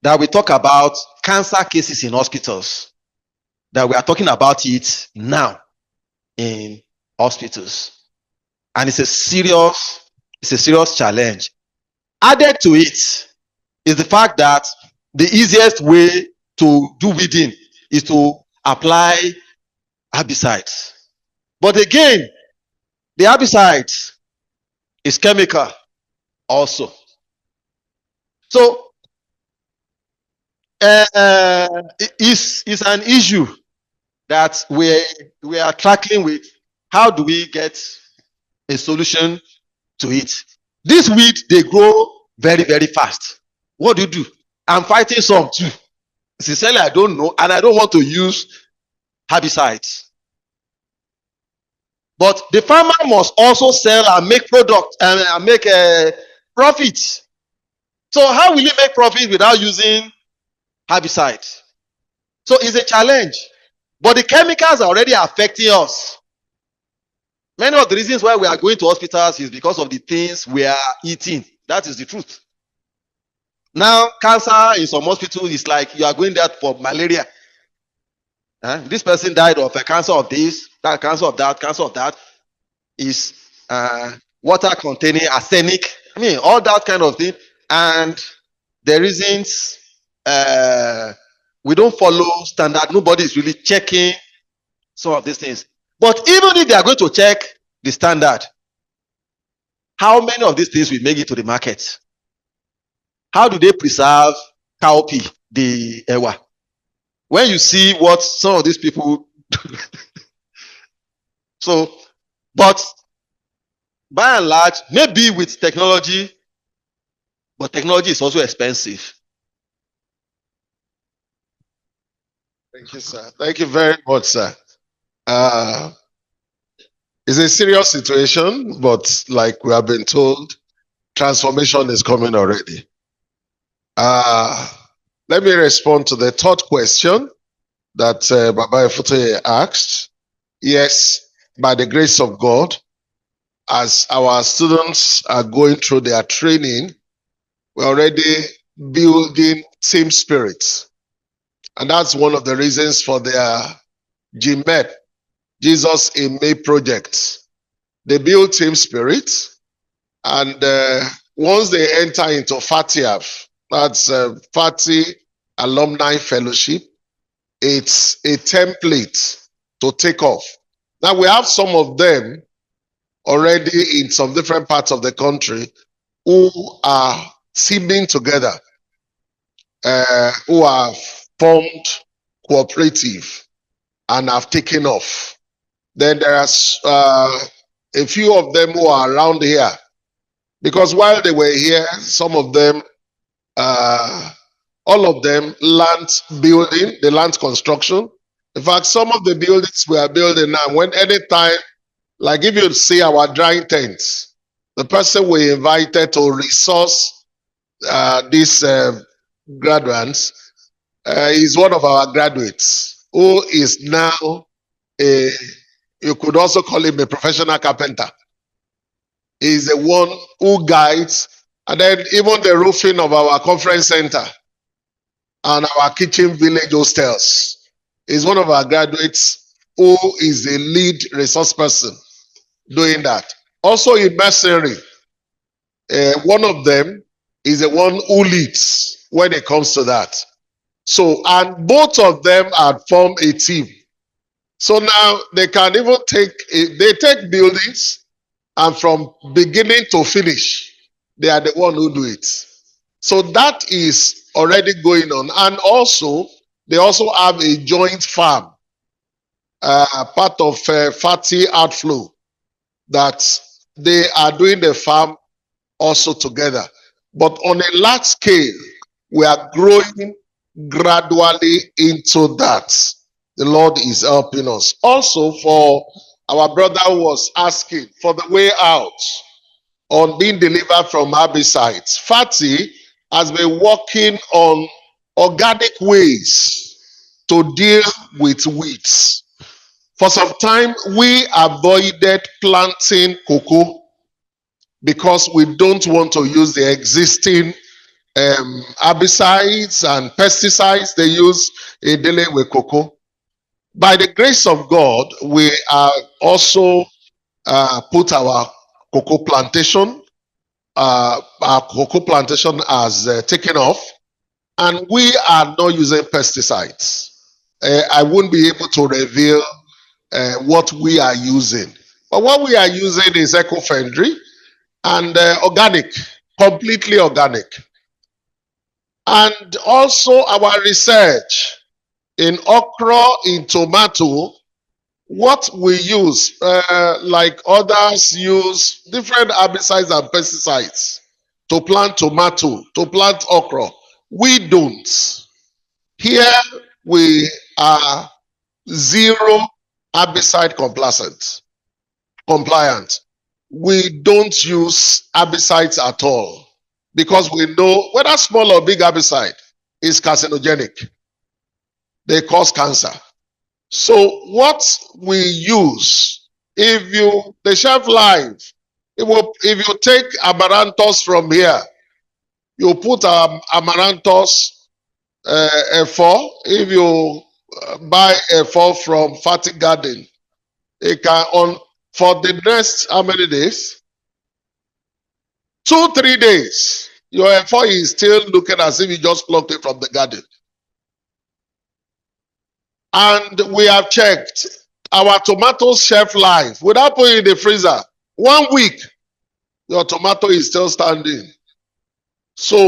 [SPEAKER 1] that we talk about cancer cases in hospitals that we are talking about it now in hospitals? And it's a serious challenge. Added to it is the fact that the easiest way to do weeding is to apply herbicides. But again, the herbicides is chemical also. So it's an issue that we are tackling with. How do we get a solution to it? This weed, they grow very, very fast. What do you do? I'm fighting some too. Sincerely, I don't know, and I don't want to use herbicides. But the farmer must also sell and make product and make a profit. So how will he make profit without using herbicides? So it's a challenge. But the chemicals are already affecting us. Many of the reasons why we are going to hospitals is because of the things we are eating. That is the truth. Now, cancer in some hospitals is like you are going there for malaria. This person died of a cancer of this, that cancer of that, cancer of that. Is water containing arsenic. I mean, all that kind of thing. And the reasons we don't follow standard. Nobody is really checking some of these things. But even if they are going to check the standard, how many of these things will make it to the market? How do they preserve cowpea, the ewa? When you see what some of these people do. So, but by and large, maybe with technology, but technology is also expensive.
[SPEAKER 2] Thank you, sir. Thank you very much, sir. It's a serious situation, but like we have been told, transformation is coming already. Let me respond to the third question that Baba Efute asked. Yes, by the grace of God, as our students are going through their training, we're already building team spirit. And that's one of the reasons for their GMEP, Jesus in May project. They build team spirit, and once they enter into FATIAF, that's FATI Alumni Fellowship, it's a template to take off. Now we have some of them already in some different parts of the country who are teaming together, who have formed cooperative and have taken off. Then there are a few of them who are around here, because while they were here, some of them, all of them learned building, they learned construction. In fact, some of the buildings we are building now, when anytime, like if you see our drying tents, the person we invited to resource these graduates is one of our graduates who is now you could also call him a professional carpenter. He's the one who guides And then even the roofing of our conference center and our kitchen village hostels is one of our graduates who is a lead resource person doing that. Also in mercenary, one of them is the one who leads when it comes to that. So, and both of them had formed a team. So now they can even they take buildings, and from beginning to finish, they are the one who do it. So that is already going on. And also, they also have a joint farm, part of fatty outflow, that they are doing the farm also together. But on a large scale, we are growing gradually into that. The Lord is helping us. Also, for our brother who was asking for the way out on being delivered from herbicides, Fatty has been working on organic ways to deal with weeds. For some time, we avoided planting cocoa because we don't want to use the existing herbicides and pesticides they use in dealing with cocoa. By the grace of God, we are also put our cocoa plantation. Our cocoa plantation has taken off, and we are not using pesticides. I won't be able to reveal what we are using, but what we are using is eco-friendly and organic, completely organic. And also our research in okra, in tomato, what we use, like others use different herbicides and pesticides to plant tomato, to plant okra. We don't. Here we are zero herbicide compliant. We don't use herbicides at all because we know whether small or big herbicide is carcinogenic. They cause cancer. So what we use, the shelf life, if you take amaranthus from here, you put amaranthus F4. If you buy F4 from Fatty Garden, it can for the next how many days? 2-3 days. Your F4 is still looking as if you just plucked it from the garden. And we have checked our tomato shelf life without putting it in the freezer. 1 week, your tomato is still standing. So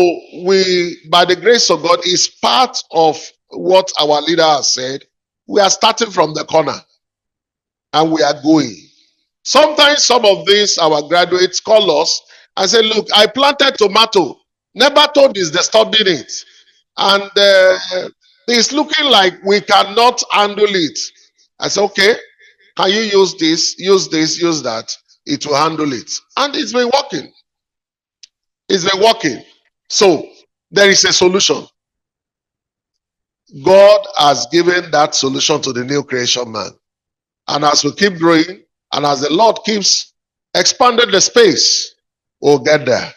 [SPEAKER 2] we, by the grace of God, is part of what our leader has said. We are starting from the corner and we are going. Sometimes some of these, our graduates call us and say, look, I planted tomato. Nematode is disturbing it. And it's looking like we cannot handle it. I said, okay, can you use this, use that? It will handle it. And it's been working. It's been working. So there is a solution. God has given that solution to the new creation man. And as we keep growing, and as the Lord keeps expanding the space, we'll get there.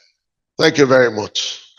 [SPEAKER 2] Thank you very much.